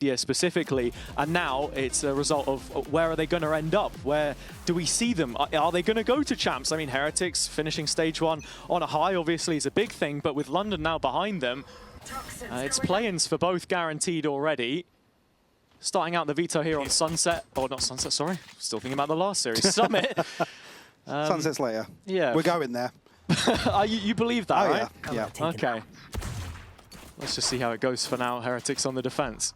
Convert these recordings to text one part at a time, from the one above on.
year specifically, and now it's a result of where are they going to end up? Where do we see them? Are they going to go to champs? I mean, Heretics finishing stage 1 on a high obviously is a big thing, but with London now behind them, it's play-ins for both guaranteed already. Starting out the veto here on Sunset, or not Sunset, sorry, still thinking about the last series, Summit. Sunset's later. Yeah. We're going there. You believe that, right? Yeah. Okay. Let's just see how it goes for now. Heretics on the defense.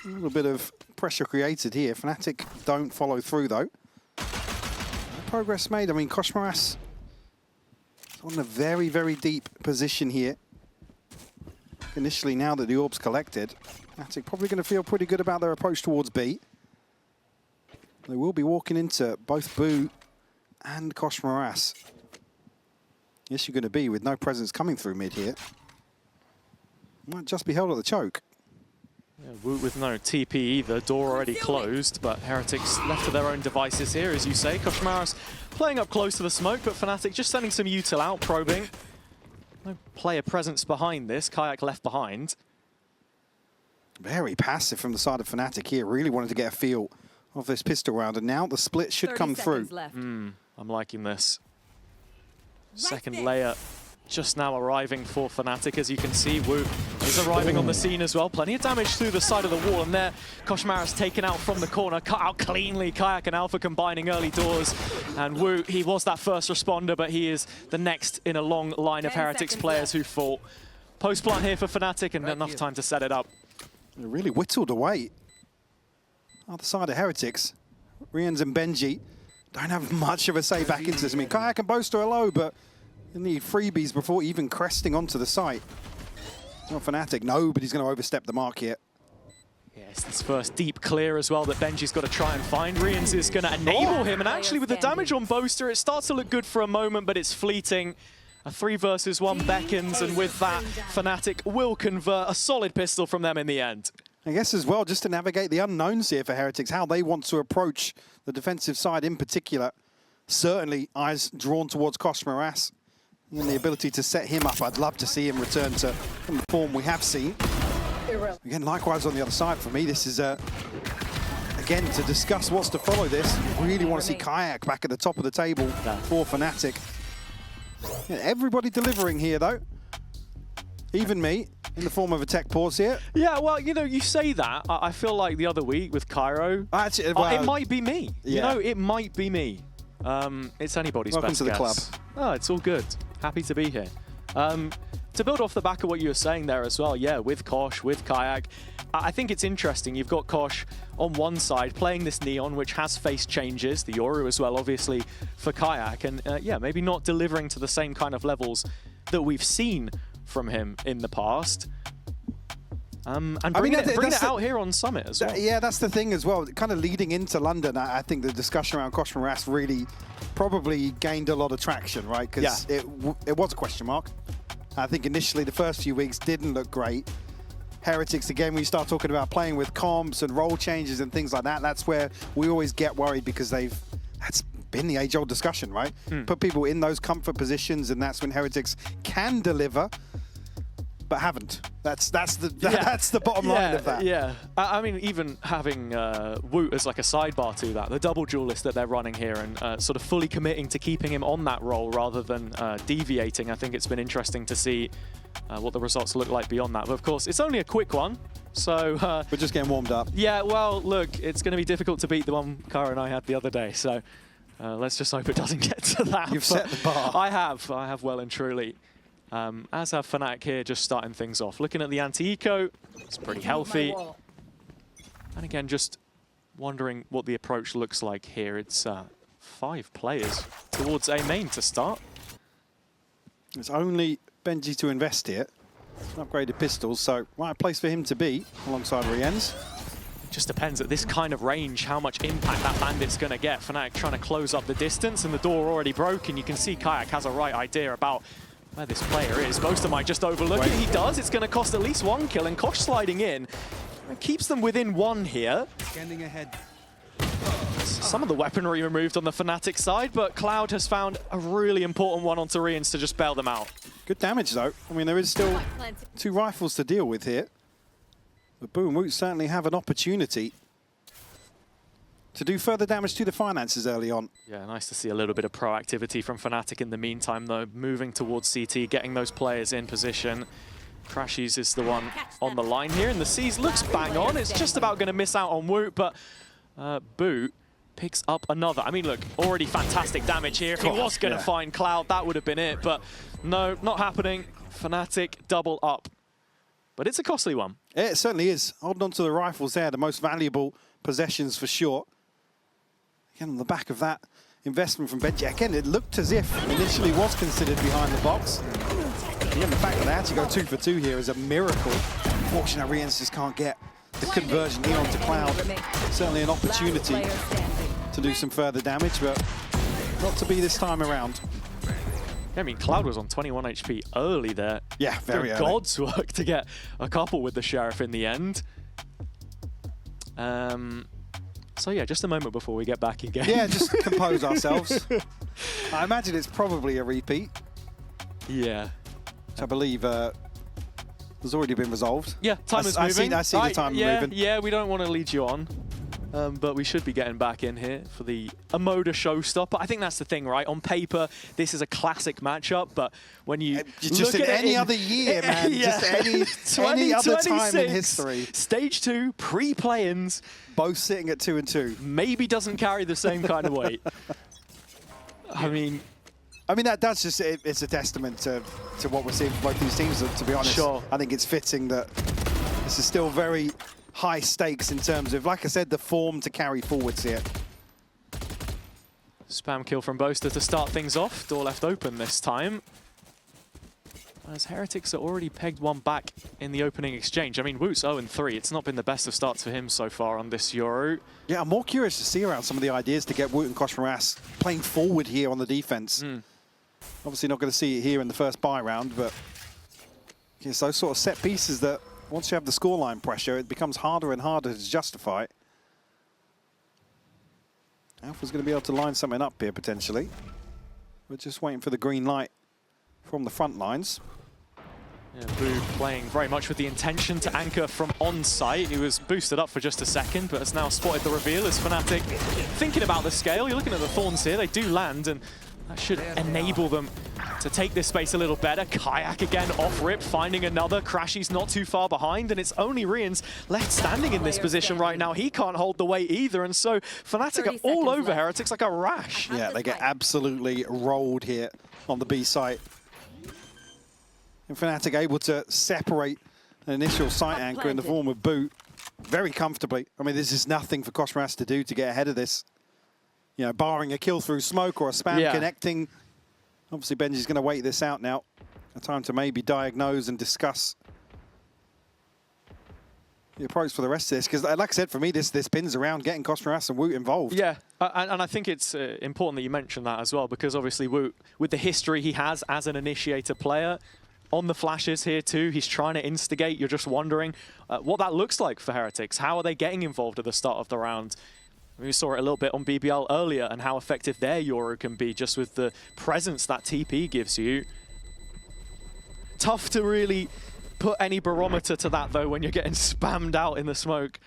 A little bit of pressure created here. Fnatic don't follow through, though. Progress made. I mean, Koshmaras on a very, very deep position here. Initially, now that the orb's collected, Fnatic probably going to feel pretty good about their approach towards B. They will be walking into both Boo and Koshmaras. Yes, you're going to be with no presence coming through mid here. Might just be held at the choke. Yeah, Woot with no TP either, door already closed, but Heretics left to their own devices here, as you say. Koshmaras playing up close to the smoke, but Fnatic just sending some util out, probing. No player presence behind this, Kayak left behind. Very passive from the side of Fnatic here, really wanted to get a feel of this pistol round, and now the split should come through. I'm liking this. Second layer just now arriving for Fnatic, as you can see. Woot is arriving on the scene as well. Plenty of damage through the side of the wall, and there Koshmaras taken out from the corner, cut out cleanly. Kayak and Alpha combining early doors, and Woot, he was that first responder, but he is the next in a long line of Heretics players who fought. Post plant here for Fnatic, and enough time to set it up. They're really whittled away. Other side of Heretics, Rians and Benji don't have much of a say back into this. I mean, Kayak and Boaster are low, but you need freebies before even cresting onto the site. Not Fnatic, nobody's going to overstep the mark here. Yes, this first deep clear as well that Benji's got to try and find. Rians is going to enable him, and actually with the damage on Boaster, it starts to look good for a moment, but it's fleeting. A 3 versus 1 beckons, and with that, Fnatic will convert a solid pistol from them in the end. I guess as well, just to navigate the unknowns here for Heretics, how they want to approach the defensive side in particular. Certainly eyes drawn towards Koshmaras and the ability to set him up. I'd love to see him return to the form we have seen. Again, likewise on the other side for me, this is again, to discuss what's to follow this. Really want to see Kayak back at the top of the table for Fnatic. Yeah, everybody delivering here though. Even me, in the form of a tech pause here. Yeah, well, you know, you say that. I feel like the other week with Cairo, actually, well, it might be me. Yeah. You know, it might be me. It's anybody's Welcome best to the guess. club. Oh, it's all good. Happy to be here. To build off the back of what you were saying there as well, yeah, with Kosh, with Kayak, I think it's interesting. You've got Kosh on one side playing this Neon, which has face changes, the Yoru as well, obviously, for Kayak, and yeah, maybe not delivering to the same kind of levels that we've seen from him in the past. And bring it out here on Summit as well. Yeah, that's the thing as well. Kind of leading into London, I think the discussion around Koshmaras really probably gained a lot of traction, right? Because it was a question mark. I think initially the first few weeks didn't look great. Heretics, again, when you start talking about playing with comps and role changes and things like that, that's where we always get worried, because that's been the age-old discussion, right? Put people in those comfort positions, and that's when Heretics can deliver, but haven't. That's the bottom line of that. Yeah, I mean, even having Woot as like a sidebar to that, the double duelist that they're running here, and sort of fully committing to keeping him on that role rather than deviating, I think it's been interesting to see what the results look like beyond that. But of course, it's only a quick one, so... we're just getting warmed up. Yeah, well, look, it's going to be difficult to beat the one Kara and I had the other day, so let's just hope it doesn't get to that. You've set the bar. I have well and truly. As have Fnatic here, just starting things off. Looking at the anti-eco, it's pretty healthy. And again, just wondering what the approach looks like here. It's 5 players towards A main to start. It's only Benji to invest here. Upgraded pistols, so right place for him to be alongside Riens. It just depends at this kind of range how much impact that bandit's going to get. Fnatic trying to close up the distance, and the door already broken. You can see Kayak has a right idea about where this player is. Most might just overlook it. He does. It's going to cost at least 1 kill, and Kosh sliding in and keeps them within 1 here. Standing ahead. Some of the weaponry removed on the Fnatic side, but Cloud has found a really important one on Riens to just bail them out. Good damage though. I mean, there is still 2 rifles to deal with here. But Boom Woot certainly have an opportunity to do further damage to the finances early on. Yeah, nice to see a little bit of proactivity from Fnatic in the meantime, though. Moving towards CT, getting those players in position. Crashies is the one on the line here, and the C's looks bang on. It's just about going to miss out on Woot, but Boot picks up another. I mean, look, already fantastic damage here. If he was going to find Cloud, that would have been it, but no, not happening. Fnatic double up. But it's a costly one. It certainly is. Holding on to the rifles there, the most valuable possessions for sure. Again, on the back of that investment from Benji, again, it looked as if initially was considered behind the box. Again, the fact that they actually go 2 for 2 here is a miracle. Unfortunately, Rians just can't get the conversion here onto Cloud. Certainly an opportunity to do some further damage, but not to be this time around. I mean, Cloud was on 21 HP early there. Yeah, very early. God's work to get a couple with the Sheriff in the end. So yeah, just a moment before we get back again. Yeah, just compose ourselves. I imagine it's probably a repeat. Yeah. Which I believe has already been resolved. Yeah, time is moving. I see the time moving. Yeah, we don't want to lead you on. But we should be getting back in here for the EMEA showstopper. I think that's the thing, right? On paper, this is a classic matchup, but when you just look at any other year, man, yeah. just any other time in history. Stage 2, pre-play-ins. Both sitting at 2 and 2. Maybe doesn't carry the same kind of weight. I mean, that does just, it's a testament to what we're seeing from both these teams, to be honest. Sure. I think it's fitting that this is still very high stakes in terms of, like I said, the form to carry forwards here. Spam kill from Boaster to start things off. Door left open this time. As Heretics are already pegged one back in the opening exchange. I mean, Woot's 0-3. It's not been the best of starts for him so far on this Euro. Yeah, I'm more curious to see around some of the ideas to get Woot and Koshmaras playing forward here on the defense. Obviously not going to see it here in the first buy round, but it's those sort of set pieces that once you have the scoreline pressure, it becomes harder and harder to justify. Alpha's going to be able to line something up here, potentially. We're just waiting for the green light from the front lines. Yeah, Boo playing very much with the intention to anchor from on-site. He was boosted up for just a second, but has now spotted the reveal as Fnatic thinking about the scale. You're looking at the Thorns here. They do land, and that should enable them to take this space a little better. Kayak again off rip, finding another. Crashy's not too far behind, and it's only Rians left standing in this position right now. He can't hold the weight either, and so Fnatic are all over Heretics like a rash. Yeah, they get absolutely rolled here on the B site. And Fnatic able to separate an initial site anchor in the form of Boot very comfortably. I mean, this is nothing for Koshmaras to do to get ahead of this. You know, barring a kill through smoke or a spam connecting. Obviously, Benji's going to wait this out now. A time to maybe diagnose and discuss the approach for the rest of this. Because, like I said, for me, this pins around getting Koshmaras and Woot involved. Yeah, and I think it's important that you mention that as well, because obviously Woot, with the history he has as an initiator player, on the flashes here too, he's trying to instigate. You're just wondering what that looks like for Heretics. How are they getting involved at the start of the round? We saw it a little bit on BBL earlier and how effective their Euro can be just with the presence that TP gives you. Tough to really put any barometer to that though when you're getting spammed out in the smoke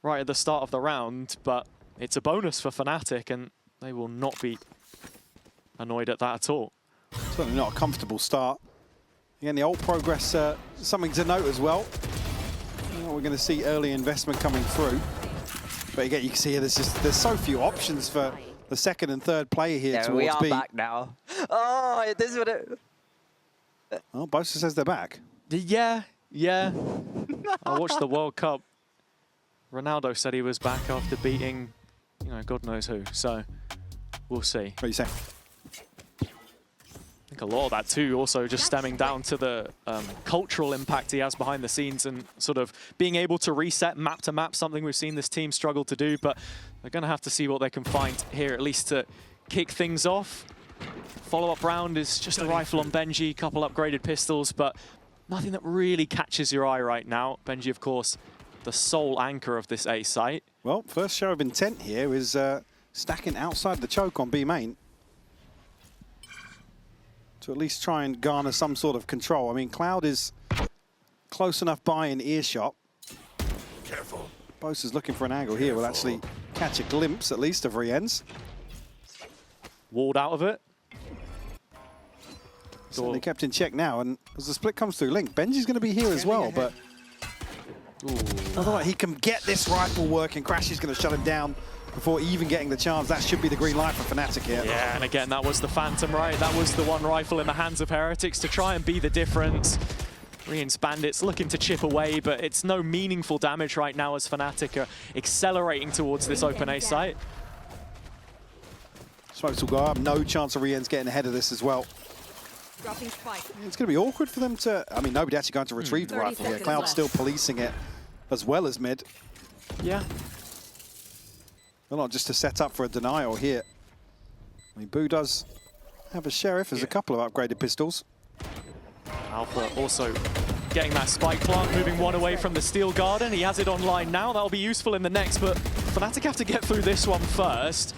right at the start of the round, but it's a bonus for Fnatic and they will not be annoyed at that at all. Certainly not a comfortable start. Again, the ult progress, something to note as well. We're going to see early investment coming through. But again, you can see here, there's so few options for the second and third player here towards we are B. back now. Oh, this is what it... Oh, Boaster says they're back. Yeah. I watched the World Cup. Ronaldo said he was back after beating, you know, God knows who. So we'll see. What are you saying? I think a lot of that too also just stemming down to the cultural impact he has behind the scenes and sort of being able to reset map to map, something we've seen this team struggle to do, but they're going to have to see what they can find here at least to kick things off. Follow-up round is just a rifle on Benji, a couple upgraded pistols, but nothing that really catches your eye right now. Benji, of course, the sole anchor of this A site. Well, first show of intent here is stacking outside the choke on B main. To at least try and garner some sort of control. I mean, Cloud is close enough by in earshot. Bose is looking for an angle here. We'll actually catch a glimpse, at least, of Rien's. Walled out of it. Certainly kept in check now, and as the split comes through Link, Benji's going to be here as well, but although he can get this rifle working, Crash is going to shut him down before even getting the chance. That should be the green light for Fnatic here. Yeah, and again, that was the Phantom, right? That was the one rifle in the hands of Heretics to try and be the difference. Rien's Bandits looking to chip away, but it's no meaningful damage right now as Fnatic are accelerating towards this open A site. Smokes will go up. No chance of Rien's getting ahead of this as well. It's going to be awkward for them to... I mean, nobody actually going to retrieve the rifle here. Cloud's still policing it as well as mid. Yeah. Well, not just to set up for a denial here. I mean, Boo does have a Sheriff. There's a couple of upgraded pistols. Alpha also getting that spike plant, moving one away from the Steel Garden. He has it online now. That'll be useful in the next, but Fnatic have to get through this one first.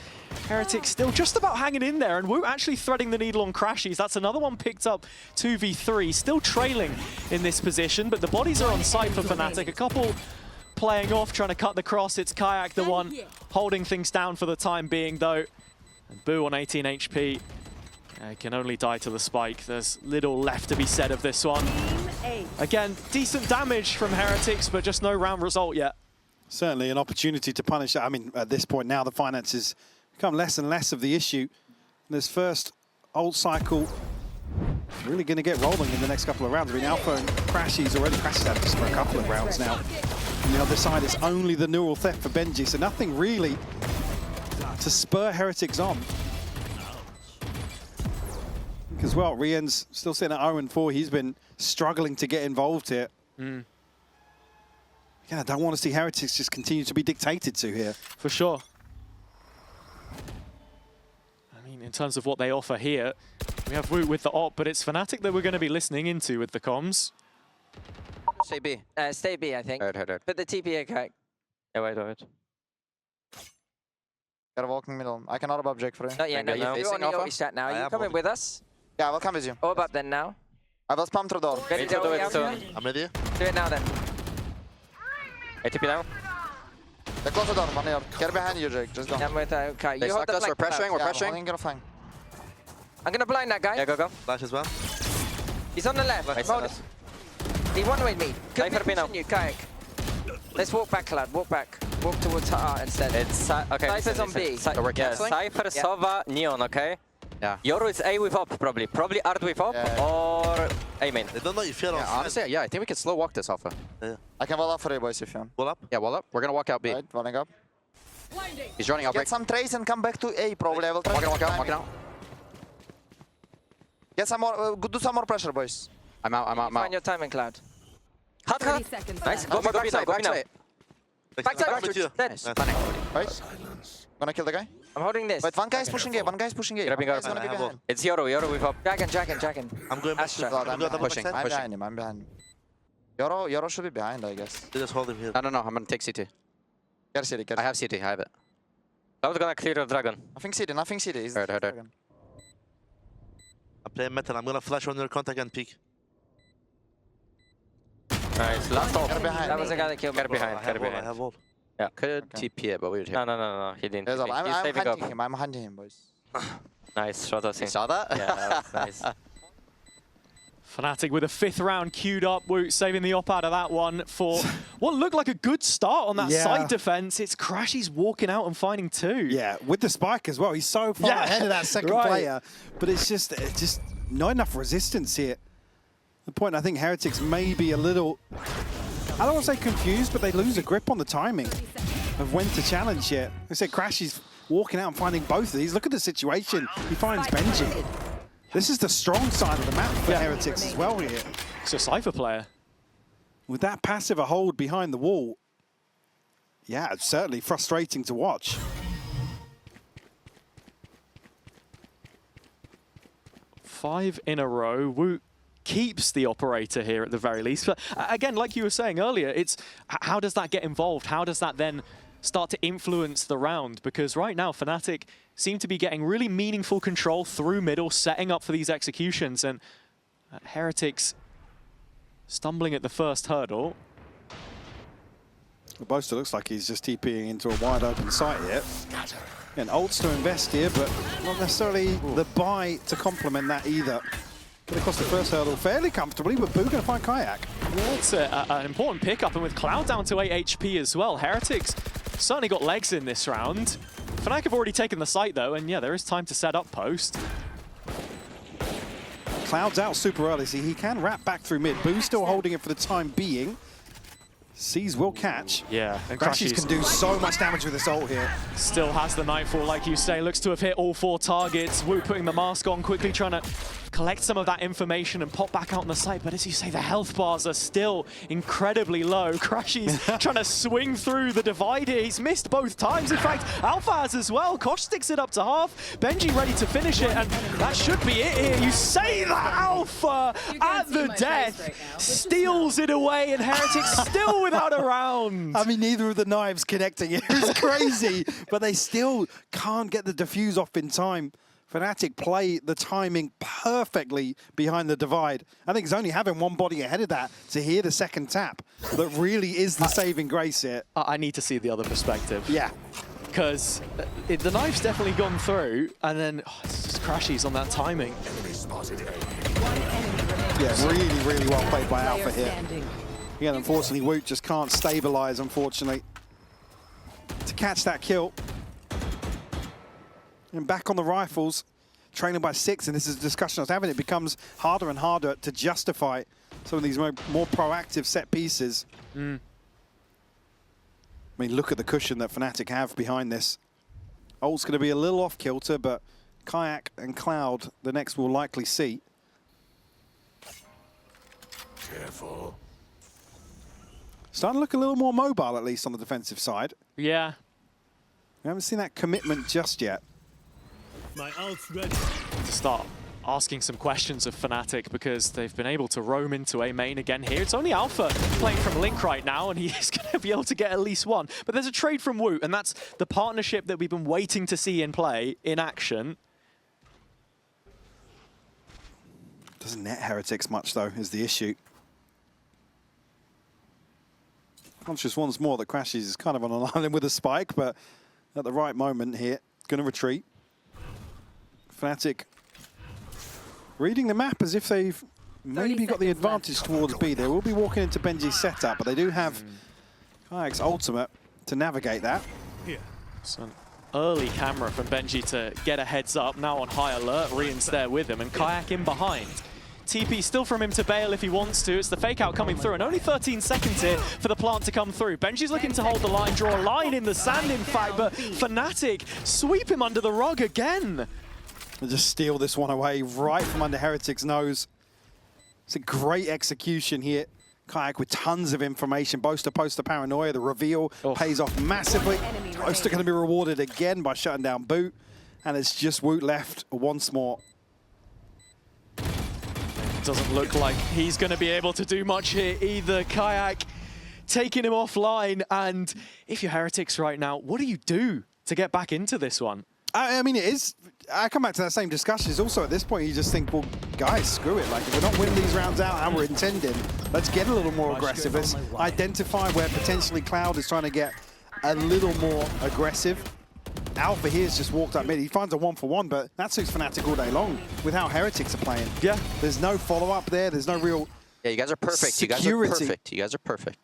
Heretics still just about hanging in there, and Wu actually threading the needle on Crashies. That's another one picked up 2v3, still trailing in this position, but the bodies are on site for Fnatic. A couple playing off, trying to cut the cross. It's Kayak, the one holding things down for the time being, though. And Boo on 18 HP. Can only die to the spike. There's little left to be said of this one. Again, decent damage from Heretics, but just no round result yet. Certainly an opportunity to punish. I mean, at this point now, the finances become less and less of the issue. This first ult cycle really going to get rolling in the next couple of rounds. I mean, Alpha and Crashies already crashed at us for a couple of rounds now. On the other side, it's only the neural theft for Benji, so nothing really to spur Heretics on. As well, Rien's still sitting at 0-4. He's been struggling to get involved here. Again, I don't want to see Heretics just continue to be dictated to here. For sure. I mean, in terms of what they offer here, we have Woot with the op, but it's Fnatic that we're going to be listening into with the comms. Stay B. Stay B, I think. Heard. Put the TP okay. Yeah, wait. Gotta walk in the middle. I cannot object for you. Not yet, no. You're You're on the Yogi strat now. Are you coming with us? Yeah, I will come with you. Orb up then now. I will spam through door. Ready to do it soon. I'm ready. Do it now then. ATP down. They close the door, man. Get behind you, Jake. Just go. I'm with okay. They You hold sucked the us. We're flank. pressuring. We're Yeah, pressuring. I'm gonna flank. I'm gonna blind that guy. Yeah, go. Flash as well. He's on the left. Nice, Hold nice. it. He one-wayed me. Could be Cypher B now. pushing you, Kayak. Let's walk back, Cloud. Walk back. Walk towards Art instead. It's okay. Cypher's on B. We're Yeah, Cypher, Yeah. Sova, Neon, okay? Yeah. Yoru is A with op, probably. Probably Art with op Yeah. or A main. They don't know if you're on. Honestly, yeah, I think we can slow walk this Alpha. I can wall up for you, boys, if you want. Wall up. Yeah, wall up. We're gonna walk out B. Right, walling up. He's running out. Get some trace and come back to A, probably. I will try. Walking out. Get some more, do some more pressure, boys. I'm out. Find your timing, Cloud. Hot. Nice, go B now, go B now. Backside, with you. dead. Nice. Right? Gonna kill the guy. I'm holding this. Wait, one guy is pushing A, one guy is pushing A. Grabbing One guy's up. gonna be I have behind. It's Yoru with op. Dragon. I'm going back Astra. to I'm going double Pushing. backside. I'm behind him. Yoro should be behind, I guess. They just hold him here. No. I'm gonna take CT. Get city, I have CT. I have it. Cloud's gonna clear your dragon. Nothing city. He's Heard. dragon. I'm playing metal. I'm gonna flash on your contact and peek. Nice, last op. Get behind. That was the guy that killed me. Get behind, I get have all. I behind. have all. Could Okay. TP it, but we would hit. No, he didn't. There's all. He's I'm saving up. hunting him, boys. Nice, shot us in. You saw that? Yeah, nice. Fnatic with a 5th round queued up. Woot saving the op out of that one for what looked like a good start on that Yeah. side defense. It's Crashies walking out and finding 2. Yeah, with the spike as well. He's so far Yeah. ahead of that second Right. player, but it's just not enough resistance here. The point I think Heretics may be a little, I don't want to say confused, but they lose a grip on the timing of when to challenge here. I said Crashies walking out and finding both of these. Look at the situation. He finds Benji. This is the strong side of the map for Heretics as well here. It's a Cypher player. With that passive a hold behind the wall, yeah, it's certainly frustrating to watch. Five in a row. Woot keeps the operator here at the very least. But again, like you were saying earlier, it's how does that get involved? How does that then start to influence the round? Because right now, Fnatic seem to be getting really meaningful control through middle, setting up for these executions, and Heretics stumbling at the first hurdle. The Boaster looks like he's just TPing into a wide open site here. And ults to invest here, but not necessarily the buy to complement that either. Get across the first hurdle fairly comfortably, but Boo going to find Kayak. Yeah, it's an important pickup, and with Cloud down to 8 HP as well, Heretics certainly got legs in this round. Fnatic have already taken the site though, and yeah, there is time to set up post. Cloud's out super early, so he can wrap back through mid. Boo's still holding it for the time being. Seas will catch. Yeah, and Crashies can do so much damage with this ult here. Still has the Nightfall, like you say. Looks to have hit all 4 targets. Wu putting the mask on, quickly trying to collect some of that information and pop back out on the site. But as you say, the health bars are still incredibly low. Crashies trying to swing through the divide here. He's missed both times. In fact, Alpha has as well. Kosh sticks it up to half. Benji ready to finish it, and that should be it here. You say that Alpha at the death steals it away, and Heretics still without a round. I mean, neither of the knives connecting. It was crazy, but they still can't get the defuse off in time. Fnatic play the timing perfectly behind the divide. I think it's only having one body ahead of that to hear the second tap that really is the saving grace here. I need to see the other perspective. Yeah. Because the knife's definitely gone through, and then it's just Crashies on that timing. Yeah, really well played by Alpha here. Again, unfortunately, Woot just can't stabilize, unfortunately, to catch that kill. And back on the rifles, trailing by 6, and this is a discussion I was having, it becomes harder and harder to justify some of these more proactive set pieces. I mean, look at the cushion that Fnatic have behind this. Ult's going to be a little off kilter, but Kayak and Cloud, the next we'll likely see. Careful. Starting to look a little more mobile, at least on the defensive side. Yeah. We haven't seen that commitment just yet. My ult's ready. To start asking some questions of Fnatic, because they've been able to roam into a main again here. It's only Alpha playing from Link right now, and he's going to be able to get at least one. But there's a trade from Woot, and that's the partnership that we've been waiting to see in play, in action. Doesn't net Heretics much, though, is the issue. Conscious once more that Crashies is kind of on an island with a spike, but at the right moment here, going to retreat. Fnatic reading the map as if they've maybe got the advantage towards B. They will be walking into Benji's setup, but they do have Kayak's ultimate to navigate that. Here. So an early camera from Benji to get a heads up. Now on high alert, Rian's there with him, and Kayak in behind. TP still from him to bail if he wants to. It's the fake out coming through, and only 13 seconds here for the plant to come through. Benji's looking to hold the line, draw a line in the sand, in fact, but Fnatic sweep him under the rug again. And just steal this one away right from under Heretic's nose. It's a great execution here. Kayak with tons of information. Boaster poster paranoia. The reveal pays off massively. Boaster going to be rewarded again by shutting down Boot. And it's just Woot left once more. Doesn't look like he's going to be able to do much here either. Kayak taking him offline. And if you're Heretics right now, what do you do to get back into this one? I mean, it is. I come back to that same discussion. It's also at this point, you just think, well, guys, screw it. Like, if we're not winning these rounds out how we're intending, let's get a little more aggressive. Let's identify where potentially Cloud is trying to get a little more aggressive. Alpha here's just walked up mid. He finds a 1-for-1, but that suits Fnatic all day long with how Heretics are playing. Yeah. There's no follow-up there. There's no real Yeah, you guys are perfect. security. You guys are perfect. You guys are perfect.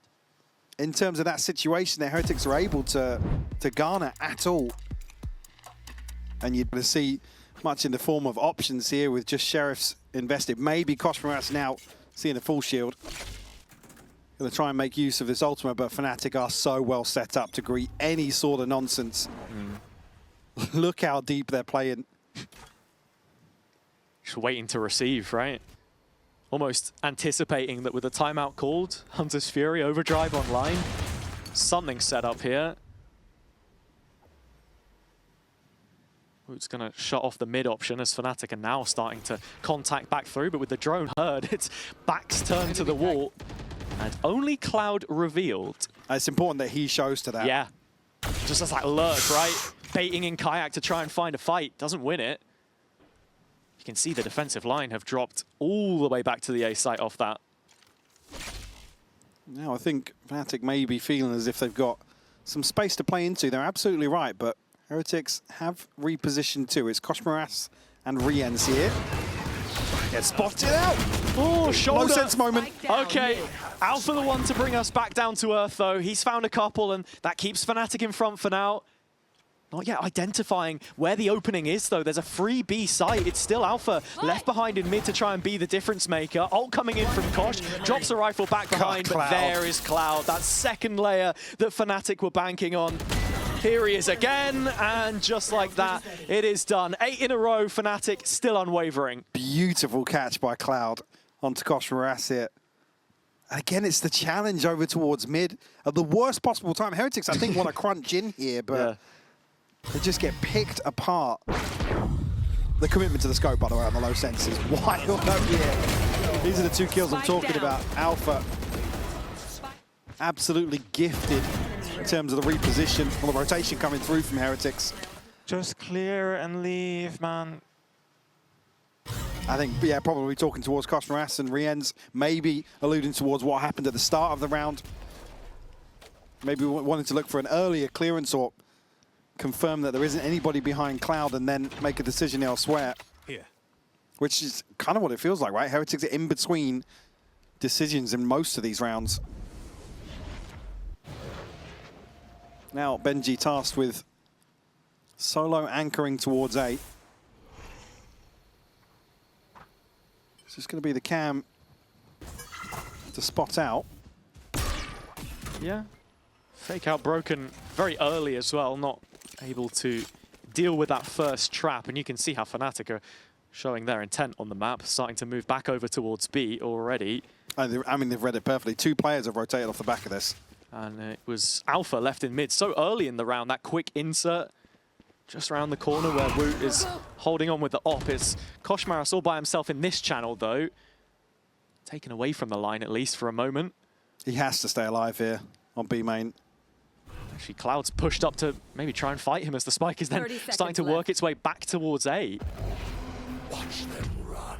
In terms of that situation, the Heretics are able to garner at all. And you'd see much in the form of options here with just Sheriffs invested. Maybe Koshmaras now seeing a full shield. Going to try and make use of this ultimate, but Fnatic are so well set up to greet any sort of nonsense. Look how deep they're playing. Just waiting to receive, right? Almost anticipating that with the timeout called, Hunter's Fury, Overdrive online. Something set up here. It's going to shut off the mid option as Fnatic are now starting to contact back through, but with the drone heard, its back's turned to the wall. And only Cloud revealed. It's important that he shows to that. Yeah. Just as that lurk, right? Baiting in Kayak to try and find a fight. Doesn't win it. You can see the defensive line have dropped all the way back to the A site off that. Now I think Fnatic may be feeling as if they've got some space to play into. They're absolutely right, but Heretics have repositioned too. It's Koshmaras and Riens here. Get spotted out. Oh, shoulder. Low sense moment. Okay, Alpha the one to bring us back down to earth, though. He's found a couple, and that keeps Fnatic in front for now. Not yet identifying where the opening is, though. There's a free B site. It's still Alpha left behind in mid to try and be the difference maker. Ult coming in from Kosh. Drops a rifle back behind, but there is Cloud. That second layer that Fnatic were banking on. Here he is again, and just like that, it is done. 8 in a row, Fnatic still unwavering. Beautiful catch by Cloud onto Koshmaras here. And again, it's the challenge over towards mid at the worst possible time. Heretics, I think, want to crunch in here, but they just get picked apart. The commitment to the scope, by the way, on the low sense is wild over here. These are the 2 kills I'm talking about. Alpha, absolutely gifted in terms of the reposition, or the rotation coming through from Heretics. Just clear and leave, man. I think, yeah, probably talking towards Koshmaras and Riens, maybe alluding towards what happened at the start of the round. Maybe wanting to look for an earlier clearance or confirm that there isn't anybody behind Cloud and then make a decision elsewhere. Here. Which is kind of what it feels like, right? Heretics are in between decisions in most of these rounds. Now Benji tasked with solo anchoring towards A. It's just going to be the cam to spot out. Yeah. Fake out broken very early as well, not able to deal with that first trap. And you can see how Fnatic are showing their intent on the map, starting to move back over towards B already. I mean, they've read it perfectly. 2 players have rotated off the back of this. And it was Alpha left in mid so early in the round. That quick insert just around the corner where Woot is holding on with the op. It's Koshmaras all by himself in this channel, though. Taken away from the line, at least, for a moment. He has to stay alive here on B main. Actually, Cloud's pushed up to maybe try and fight him as the spike is then starting to work its way back towards A. Watch them run.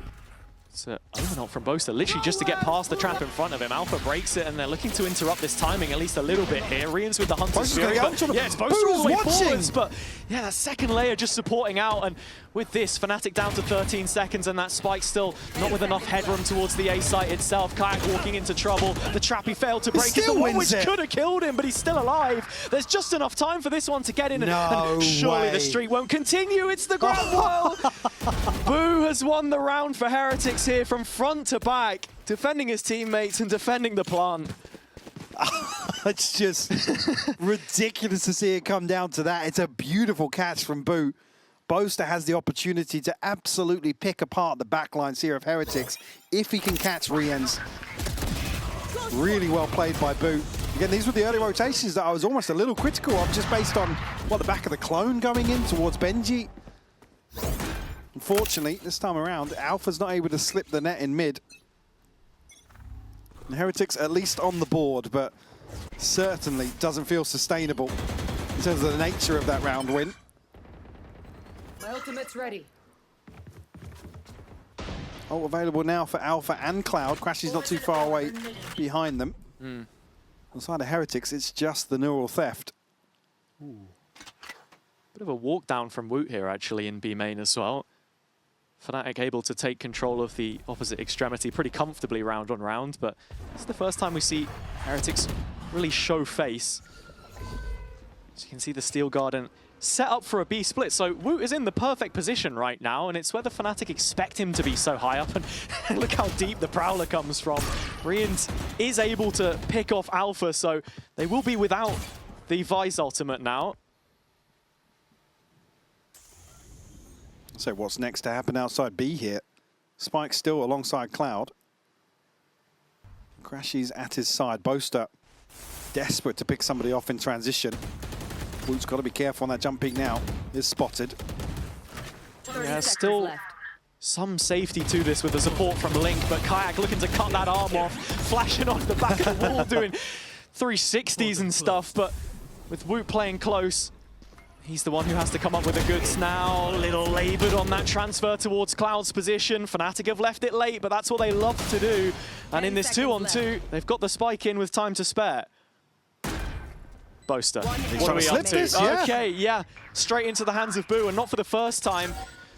It's an overknock from Boaster, literally just to get past the trap in front of him. Alpha breaks it, and they're looking to interrupt this timing at least a little bit here. Riens with the Hunter's Fury, but yeah, it's Boaster all the way forwards, but yeah, that second layer just supporting out, and with this, Fnatic down to 13 seconds, and that spike still not with enough headroom towards the A site itself. Kayak walking into trouble. The trap he failed to break is the one which could have killed him, but he's still alive. There's just enough time for this one to get in, and surely the streak won't continue. It's the Grand World. Boo has won the round for Heretics here from front to back, defending his teammates and defending the plant. It's just ridiculous to see it come down to that. It's a beautiful catch from Boo. Boaster has the opportunity to absolutely pick apart the backlines here of Heretics if he can catch Riens. Really well played by Boo. Again, these were the early rotations that I was almost a little critical of, just based on the back of the clone going in towards Benji. Unfortunately, this time around, Alpha's not able to slip the net in mid. And Heretics at least on the board, but certainly doesn't feel sustainable in terms of the nature of that round win. My ultimate's ready. Ult available now for Alpha and Cloud. Crashy's not too far away behind them. On the side of Heretics, it's just the neural theft. Ooh. Bit of a walk down from Woot here, actually, in B main as well. Fnatic able to take control of the opposite extremity pretty comfortably round on round, but it's the first time we see Heretics really show face. So you can see the Steel Garden set up for a B split, so Woot is in the perfect position right now, and it's whether Fnatic expect him to be so high up, and look how deep the Prowler comes from. Riens is able to pick off Alpha, so they will be without the Vice ultimate now. So what's next to happen outside B here? Spike still alongside Cloud. Crashy's at his side. Boaster desperate to pick somebody off in transition. Woot's got to be careful on that jump peak now. Is spotted. Yeah, still some safety to this with the support from Link, but Kayak looking to cut that arm off, flashing off the back of the wall, doing 360s and stuff, but with Woot playing close, He's the one who has to come up with the goods now. A little laboured on that transfer towards Cloud's position. Fnatic have left it late, but that's what they love to do. And in this 2-on-2, they've got the spike in with time to spare. Boaster, what are we up to? This, yeah. Okay, yeah, straight into the hands of Boo, and not for the first time.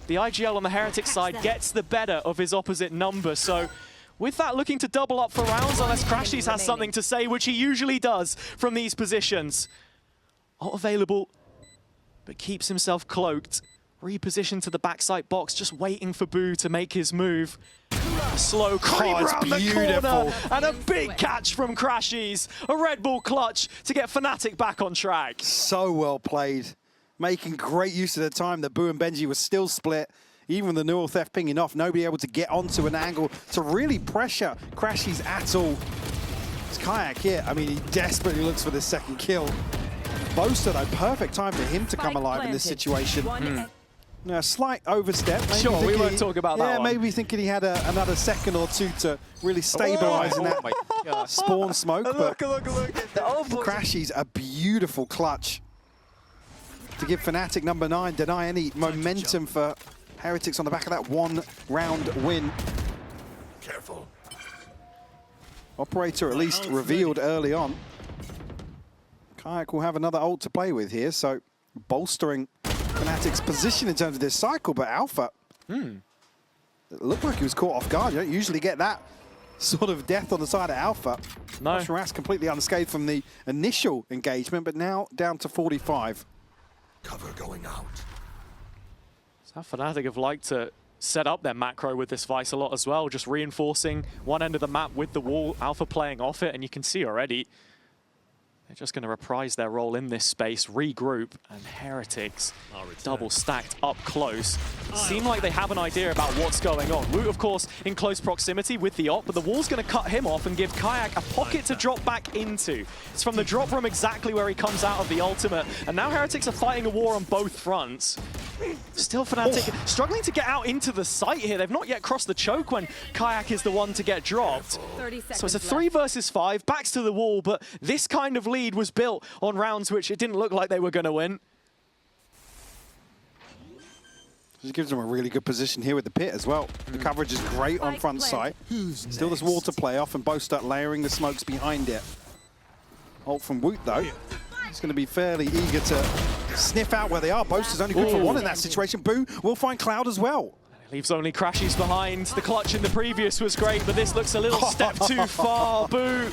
The IGL on the Heretic side gets the better of his opposite number, so with that looking to double up for rounds, unless Crashies has something to say, which he usually does from these positions. Not available, but keeps himself cloaked. Repositioned to the backside box, just waiting for Boo to make his move. A slow creep around the corner, and a big catch from Crashies. A Red Bull clutch to get Fnatic back on track. So well played. Making great use of the time that Boo and Benji was still split. Even the neural theft pinging off, nobody able to get onto an angle to really pressure Crashies at all. It's Kayak here. I mean, he desperately looks for this second kill. Boaster, though, perfect time for him to come alive in this situation. No, a slight overstep. Maybe sure, we won't talk about that one. Maybe thinking he had another second or two to really stabilize in that spawn smoke. But Crashies, a beautiful clutch to give Fnatic number 9 deny any momentum for Heretics on the back of that one-round win. Careful. Operator at least revealed early on. Kayak will have another ult to play with here, so bolstering Fnatic's position in terms of this cycle, but Alpha, it looked like he was caught off guard. You don't usually get that sort of death on the side of Alpha. No. Ras completely unscathed from the initial engagement, but now down to 45. Cover going out. So Fnatic have liked to set up their macro with this Vice a lot as well, just reinforcing one end of the map with the wall, Alpha playing off it, and you can see already they're just going to reprise their role in this space, regroup, and Heretics double stacked up close. Seem like they have an idea about what's going on. Woot, of course, in close proximity with the op, but the wall's going to cut him off and give Kayak a pocket to drop back into. It's from the drop room exactly where he comes out of the ultimate, and now Heretics are fighting a war on both fronts. Still Fnatic struggling to get out into the site here. They've not yet crossed the choke when Kayak is the one to get dropped. So it's a 3 versus 5, backs to the wall, but this kind of lead was built on rounds which it didn't look like they were going to win. Just gives them a really good position here with the pit as well. The coverage is great on front side. Still this wall to play off, and both start layering the smokes behind it. Ult from Woot though. He's going to be fairly eager to sniff out where they are. Boaster's only good for one in that situation. Boo will find Cloud as well. Leaves only Crashies behind. The clutch in the previous was great, but this looks a little step too far. Boo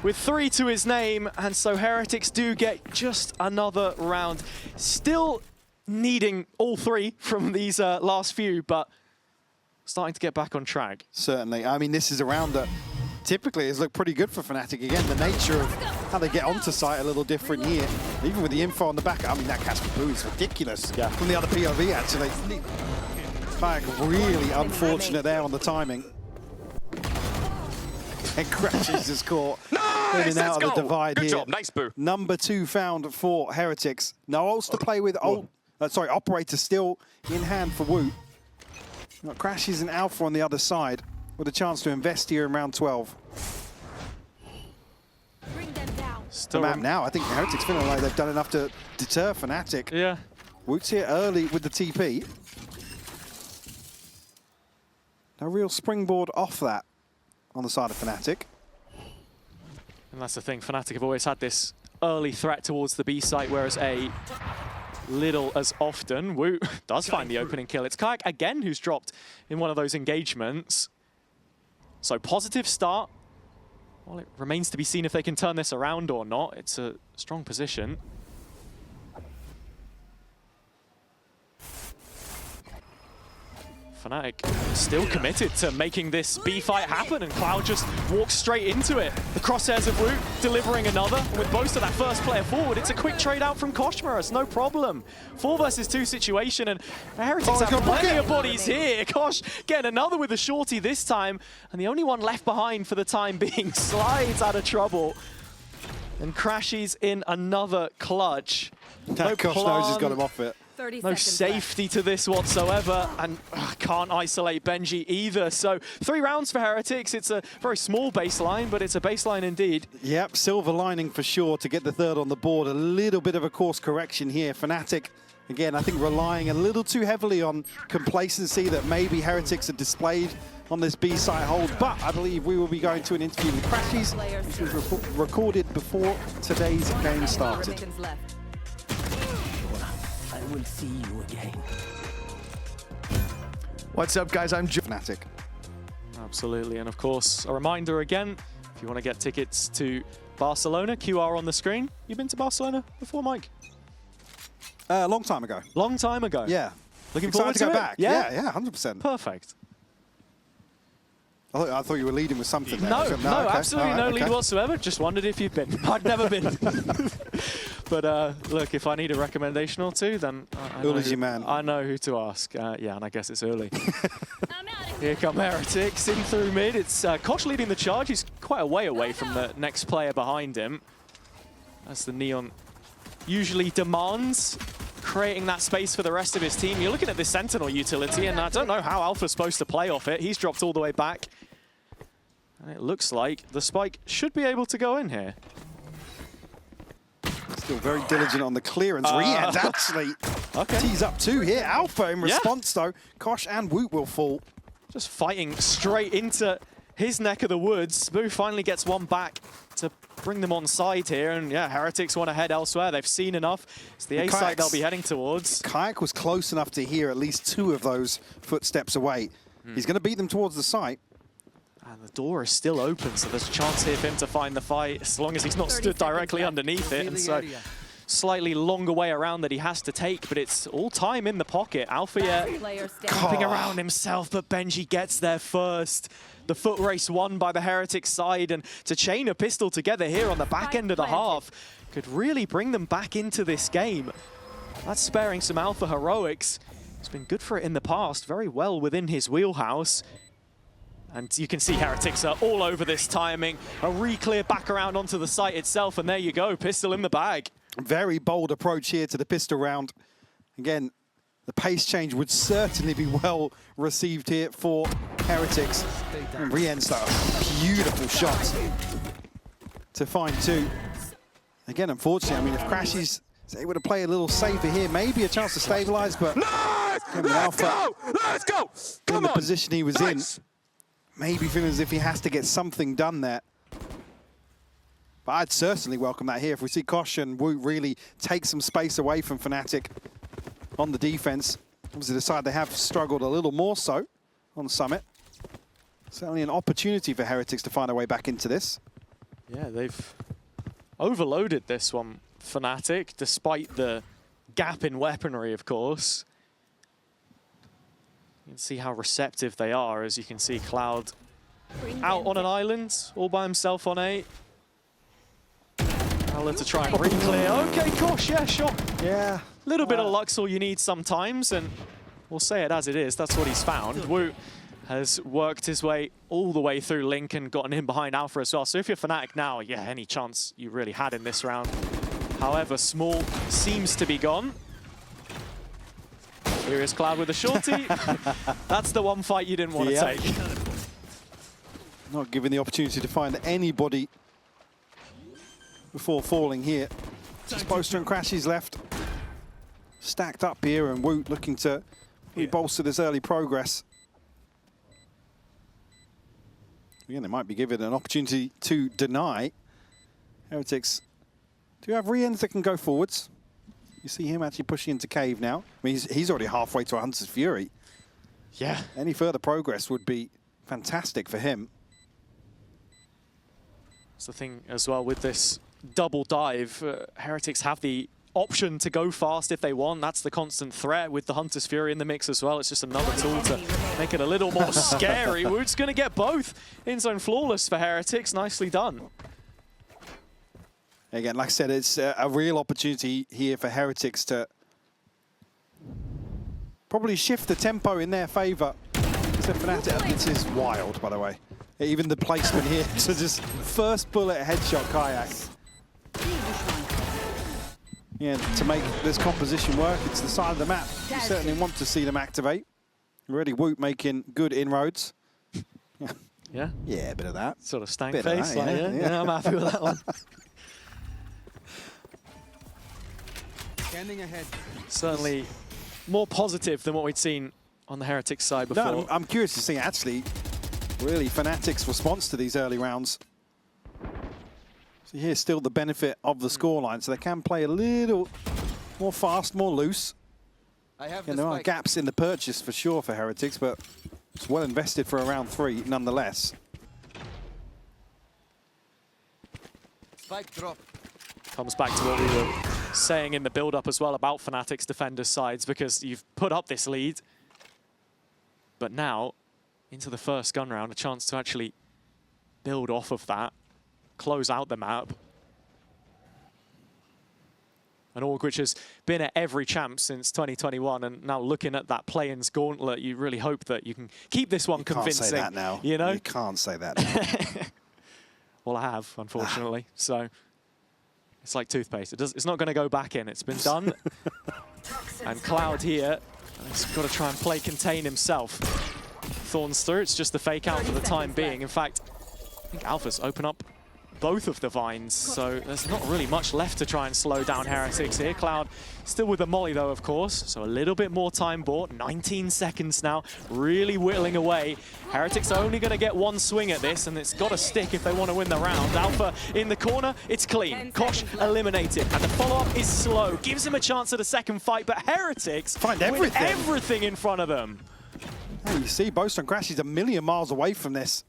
with 3 to his name, and so Heretics do get just another round. Still needing all 3 from these last few, but starting to get back on track. Certainly. I mean, this is a round that typically has looked pretty good for Fnatic. Again, the nature of how they get onto site a little different here. Even with the info on the back, I mean, that catch for Boo is ridiculous. Yeah. From the other POV, actually. Kayak really unfortunate there on the timing. And Crashies is caught in and out of the divide here. Good job, nice Boo. Number 2 found for Heretics. No ults to play with. Operator still in hand for Woot. Got Crashies and Alpha on the other side with a chance to invest here in round 12. Bring them down. The map now, I think Heretics feeling like they've done enough to deter Fnatic. Yeah. Woot's here early with the TP. No real springboard off that on the side of Fnatic. And that's the thing, Fnatic have always had this early threat towards the B site, whereas A little as often. Woot does find the opening kill. It's Kayak again who's dropped in one of those engagements. So positive start. Well, it remains to be seen if they can turn this around or not. It's a strong position. Fnatic still committed to making this B fight happen, and Cloud just walks straight into it. The crosshairs of Woot delivering another. And with most of that first player forward, it's a quick trade out from Koshmaras, no problem. 4 versus 2 situation, and Heretics have plenty of bodies here. Kosh getting another with a shorty this time, and the only one left behind for the time being slides out of trouble. And Crashies in another clutch. Kosh knows he's got him off it. 30 No seconds safety to this whatsoever, and can't isolate Benji either. So 3 rounds for Heretics. It's a very small baseline, but it's a baseline indeed. Yep, silver lining for sure to get the third on the board. A little bit of a course correction here. Fnatic, again, I think relying a little too heavily on complacency that maybe Heretics had displayed on this B site hold, but I believe we will be going to an interview with Crashies, which was recorded before today's game started. seconds left. I will see you again. What's up, guys? I'm Fnatic. Absolutely, and of course, a reminder again, if you want to get tickets to Barcelona, QR on the screen. You've been to Barcelona before, Mike? A long time ago. Long time ago. Yeah. Looking Excited forward to go it? back. Yeah, 100%. Perfect. I thought you were leading with something there. No, Okay. absolutely All right, no lead okay. whatsoever. Just wondered if you'd been. I'd never been. But look, if I need a recommendation or two, then Uli's your man. I know who to ask. Yeah, and I guess it's Uli. Here come Heretics in through mid. It's Kosh leading the charge. He's quite a way away from the next player behind him. As the Neon usually demands, creating that space for the rest of his team. You're looking at this Sentinel utility, and I don't know how Alpha's supposed to play off it. He's dropped all the way back. And it looks like the spike should be able to go in here. Still very diligent on the clearance. Riend actually tees up 2 here. Alpha in response though. Kosh and Woot will fall. Just fighting straight into his neck of the woods. Boo finally gets one back to bring them on side here. And yeah, Heretics want to head elsewhere. They've seen enough. It's the A side they'll be heading towards. Kayak was close enough to hear at least 2 of those footsteps away. He's going to beat them towards the site. And the door is still open, so there's a chance here for him to find the fight, as long as he's not stood directly underneath it. And so slightly longer way around that he has to take, but it's all time in the pocket. Alpha jumping around himself, but Benji gets there first. The foot race won by the Heretics side, and to chain a pistol together here on the back end of the half could really bring them back into this game. That's sparing some Alpha heroics. It's been good for it in the past, very well within his wheelhouse. And you can see Heretics are all over this timing. A re-clear back around onto the site itself, and there you go, pistol in the bag. Very bold approach here to the pistol round. Again, the pace change would certainly be well received here for Heretics. And Rien's a beautiful shot to find 2. Again, unfortunately, I mean, if Crashies is able to play a little safer here, maybe a chance to stabilize, but Let's go! in the position he was in, maybe feeling as if he has to get something done there. But I'd certainly welcome that here. If we see Kosh and Woot really take some space away from Fnatic on the defense. Obviously the side they have struggled a little more so on Summit. Certainly an opportunity for Heretics to find a way back into this. Yeah, they've overloaded this one, Fnatic, despite the gap in weaponry, of course. You can see how receptive they are, as you can see Cloud out on an island, all by himself on A. Howler to try and re-clear. Okay, Kosh, yeah, sure. Yeah. Little bit of luck's all you need sometimes, and we'll say it as it is. That's what he's found. Woot has worked his way all the way through Link and gotten in behind Alpha as well. So if you're Fnatic now, yeah, any chance you really had in this round, however small, seems to be gone. Here is Cloud with a shorty. That's the one fight you didn't want to take. Not given the opportunity to find anybody before falling here. Just Boaster and Crashies left. Stacked up here, and Woot looking to bolster this early progress. Again, they might be given an opportunity to deny. Heretics do have Riens that can go forwards. You see him actually pushing into Cave now. I mean, he's already halfway to a Hunter's Fury. Yeah. Any further progress would be fantastic for him. That's the thing as well with this double dive. Heretics have the option to go fast if they want. That's the constant threat with the Hunter's Fury in the mix as well. It's just another tool to make it a little more scary. Woot's going to get both. In-zone flawless for Heretics. Nicely done. Again, like I said, it's a real opportunity here for Heretics to probably shift the tempo in their favour. Except Fnatic, this is wild, by the way. Even the placement here to just first bullet headshot Kayak. Yeah, to make this composition work, it's the side of the map. You certainly want to see them activate. Already Woot making good inroads. Yeah. Yeah, a bit of that. Sort of stank Bit of face. that, Like, yeah, yeah, yeah. yeah, I'm happy with that one. Scanning ahead. Certainly more positive than what we'd seen on the Heretics side before. No, I'm curious to see actually really Fnatic's response to these early rounds. So here's still the benefit of the scoreline, so they can play a little more fast, more loose. I have And there are gaps in the purchase for sure for Heretics, but it's well invested for a round 3 nonetheless. spike drop. Comes back to what we were saying in the build-up as well about Fnatic's defenders' sides, because you've put up this lead, but now into the first gun round, a chance to actually build off of that, close out the map. And Org, which has been at every champ since 2021, and now looking at that play-ins gauntlet, you really hope that you can keep this one convincing. Can't say that now. You know? You can't say that now. Well, I have, unfortunately. So it's like toothpaste. It's not going to go back in. It's been done. And Cloud here has got to try and play contain himself. Thorns through. It's just the fake out for the time being. In fact, I think Alpha's open up both of the vines, so there's not really much left to try and slow down Heretics here. Cloud still with the molly though, of course, so a little bit more time bought. 19 seconds now, really whittling away. Heretics are only going to get one swing at this, and it's got to stick if they want to win the round. Alpha in the corner, it's clean. Kosh eliminated, and the follow-up is slow. Gives him a chance at a second fight, but Heretics find with everything in front of them. Hey, you see, Bowstone Crash is a million miles away from this.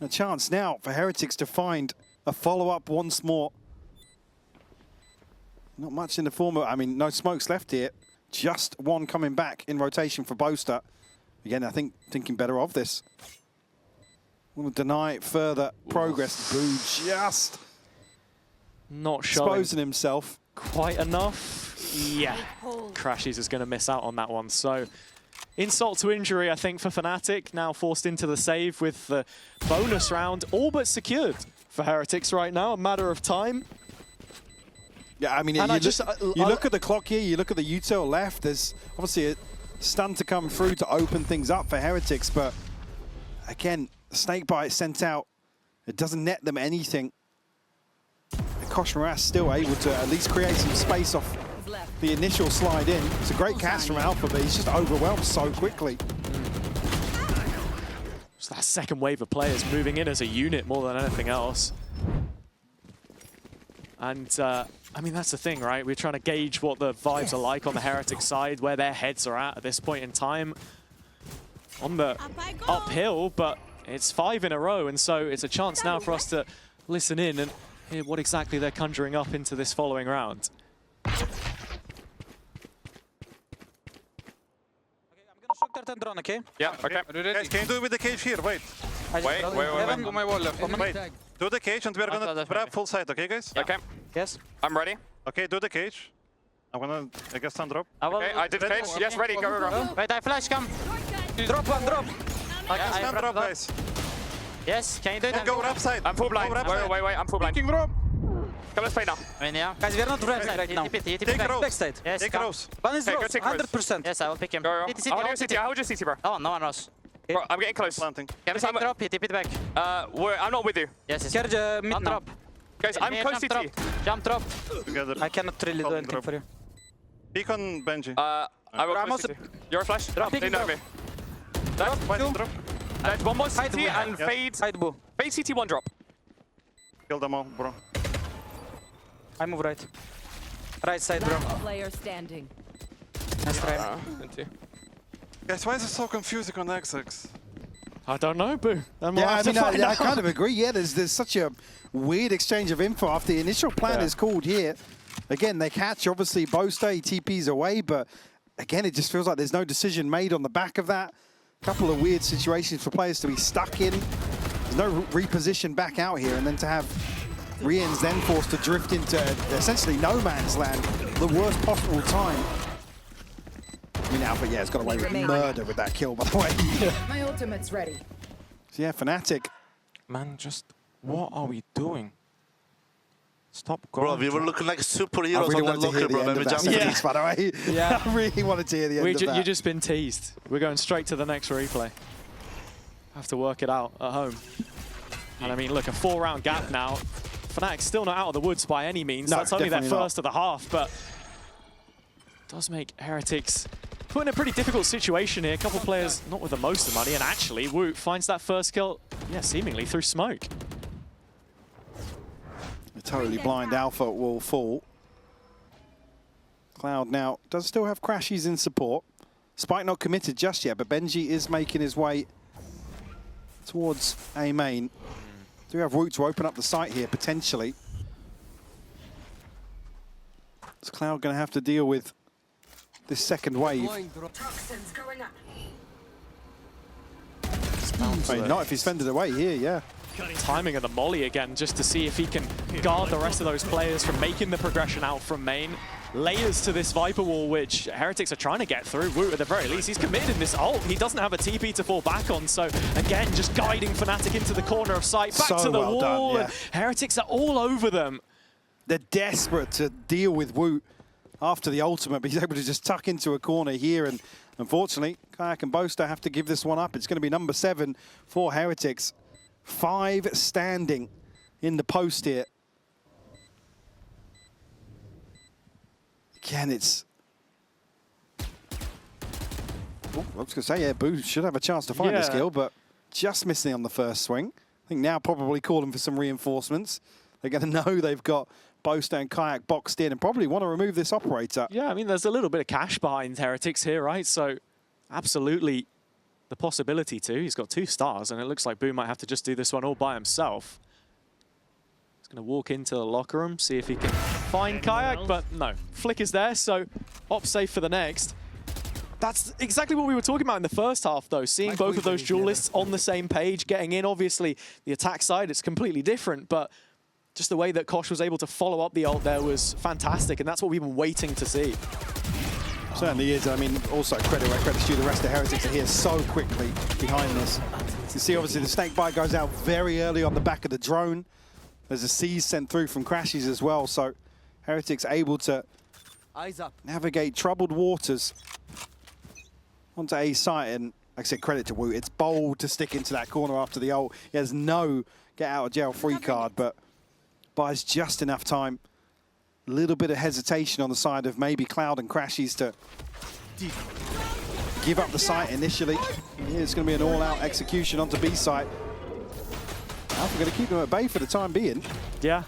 A chance now for Heretics to find a follow-up once more. Not much in the form of, I mean, no smokes left here. Just one coming back in rotation for Boaster. Again, I think thinking better of this. Will deny further progress. Boo just Not showing exposing himself. quite enough. Yeah, Crashies is going to miss out on that one. So insult to injury, I think, for Fnatic. Now forced into the save with the bonus round all but secured for Heretics right now. A matter of time. Yeah, I mean, you look at the clock here, you look at the util left, there's obviously a stun to come through to open things up for Heretics, but again, Snakebite sent out, it doesn't net them anything. Kosh Moras still able to at least create some space off the initial slide in. It's a great cast from Alpha, but he's just overwhelmed so quickly. It's that second wave of players moving in as a unit more than anything else. And I mean, that's the thing, right? We're trying to gauge what the vibes are like on the Heretic side, where their heads are at this point in time on the uphill, but it's 5 in a row, and so it's a chance now for us to listen in and hear what exactly they're conjuring up into this following round. Drone, okay? Yeah, okay. Guys, can you do it with the cage here? Wait. Wait. On my wall left. Wait. Do the cage and we're gonna that's grab full side, okay, guys? Okay, Yes. I'm ready. Okay, do the cage. I'm gonna, I guess, stand drop. Okay, I did cage. Yes, ready, go, go, go. Wait, I flash, come. Drop one, drop. I can stand drop, guys. Yes, can you do And that? go right side. I'm full blind. Go right side. Wait, I'm full blind. drop. Come, let's play now. Yeah. Guys, we are not right side right now. Take rows. Backside. Yes, Take come. rows. One is Okay, go rose, take rows. 100%. Yes, I will pick him. Go, I'll hold your city. I'll hold your city, bro. Oh, no one rose. Bro, I'm getting close. Planting. Can we take drop? He TP it back. I'm not with you. Yes, yes. Carry mid now. Guys, I'm close Jump city. drop. Jump drop. Together. I cannot really do Holding anything drop. for you. Peek on Benji. I will Ramos- close city. You're a flash? Drop. They know me. White drop. There's one more Hide city boo. and Yes. fade. Hide boo. Fade city, one drop. Kill them all, bro. I move right. Right side, bro. Player standing. Nice try. Guys, why is it so confusing on XX? I don't know, Boo. And we'll Yeah, I have to mean, find I out. kind of agree. Yeah, there's such a weird exchange of info after the initial plan is called here. Again, they catch, obviously, Boaster, he TP's away, but again, it just feels like there's no decision made on the back of that. A couple of weird situations for players to be stuck in. There's no reposition back out here, and then to have Rien's then forced to drift into essentially no man's land, the worst possible time. I mean, Alpha, yeah, has got away with murder with that kill, by the way. My ultimate's ready. So yeah, Fnatic. Man, just what are we doing? Stop going. Bro, we were looking like I superheroes really on that wanted to hear locker, the bro. end When we of that jumped in. sentence, by the way. Yeah. I really wanted to hear the end of that. You've just been teased. We're going straight to the next replay. Have to work it out at home. And I mean, look, a 4-round gap now. Fnatic's still not out of the woods by any means. No, That's only their definitely not. first of the half, but does make Heretics put in a pretty difficult situation here. A couple players not with the most of money, and actually, Woot finds that first kill, yeah, seemingly through smoke. A totally blind Alpha will fall. Cloud now does still have Crashies in support. Spike not committed just yet, but Benji is making his way towards A main. Do have Woot to open up the site here, potentially. Is Cloud going to have to deal with this second wave? Toxins going up. I mean, not if he's fended away here, yeah. Timing of the molly again, just to see if he can guard the rest of those players from making the progression out from main. Layers to this Viper wall, which Heretics are trying to get through. Woot, at the very least, he's committed in this ult. He doesn't have a TP to fall back on, so again, just guiding Fnatic into the corner of sight, back So to the well wall. done, yeah. Heretics are all over them. They're desperate to deal with Woot after the ultimate, but he's able to just tuck into a corner here, and unfortunately, Kayak and Boaster have to give this one up. It's going to be number 7 for Heretics. 5 standing in the post here. Again, it's... Oh, I was going to say, yeah, Boo should have a chance to find this Yeah. kill, but just missing on the first swing. I think now probably calling for some reinforcements. They're going to know they've got Boaster and Kayak boxed in and probably want to remove this operator. Yeah, I mean, there's a little bit of cash behind Heretics here, right? So absolutely the possibility to. He's got 2 stars, and it looks like Boo might have to just do this one all by himself. He's going to walk into the locker room, see if he can find Kayak, but no. Flick is there, so op safe for the next. That's exactly what we were talking about in the first half, though. Seeing both of those duelists on the same page, getting in. Obviously, the attack side is completely different, but just the way that Kosh was able to follow up the ult there was fantastic, and that's what we've been waiting to see. Certainly is. I mean, also credit where credit's due. The rest of Heretics are here so quickly behind this. You see, obviously, the snake bite goes out very early on the back of the drone. There's a seize sent through from Crashies as well, so Heretics able to Eyes up. navigate troubled waters onto A site. And like I said, credit to Woot. It's bold to stick into that corner after the ult. He has no get-out-of-jail-free card, but buys just enough time. A little bit of hesitation on the side of maybe Cloud and Crashies to give up the site initially. It's going to be an all-out execution onto B site. Alpha going to keep them at bay for the time being. Yeah.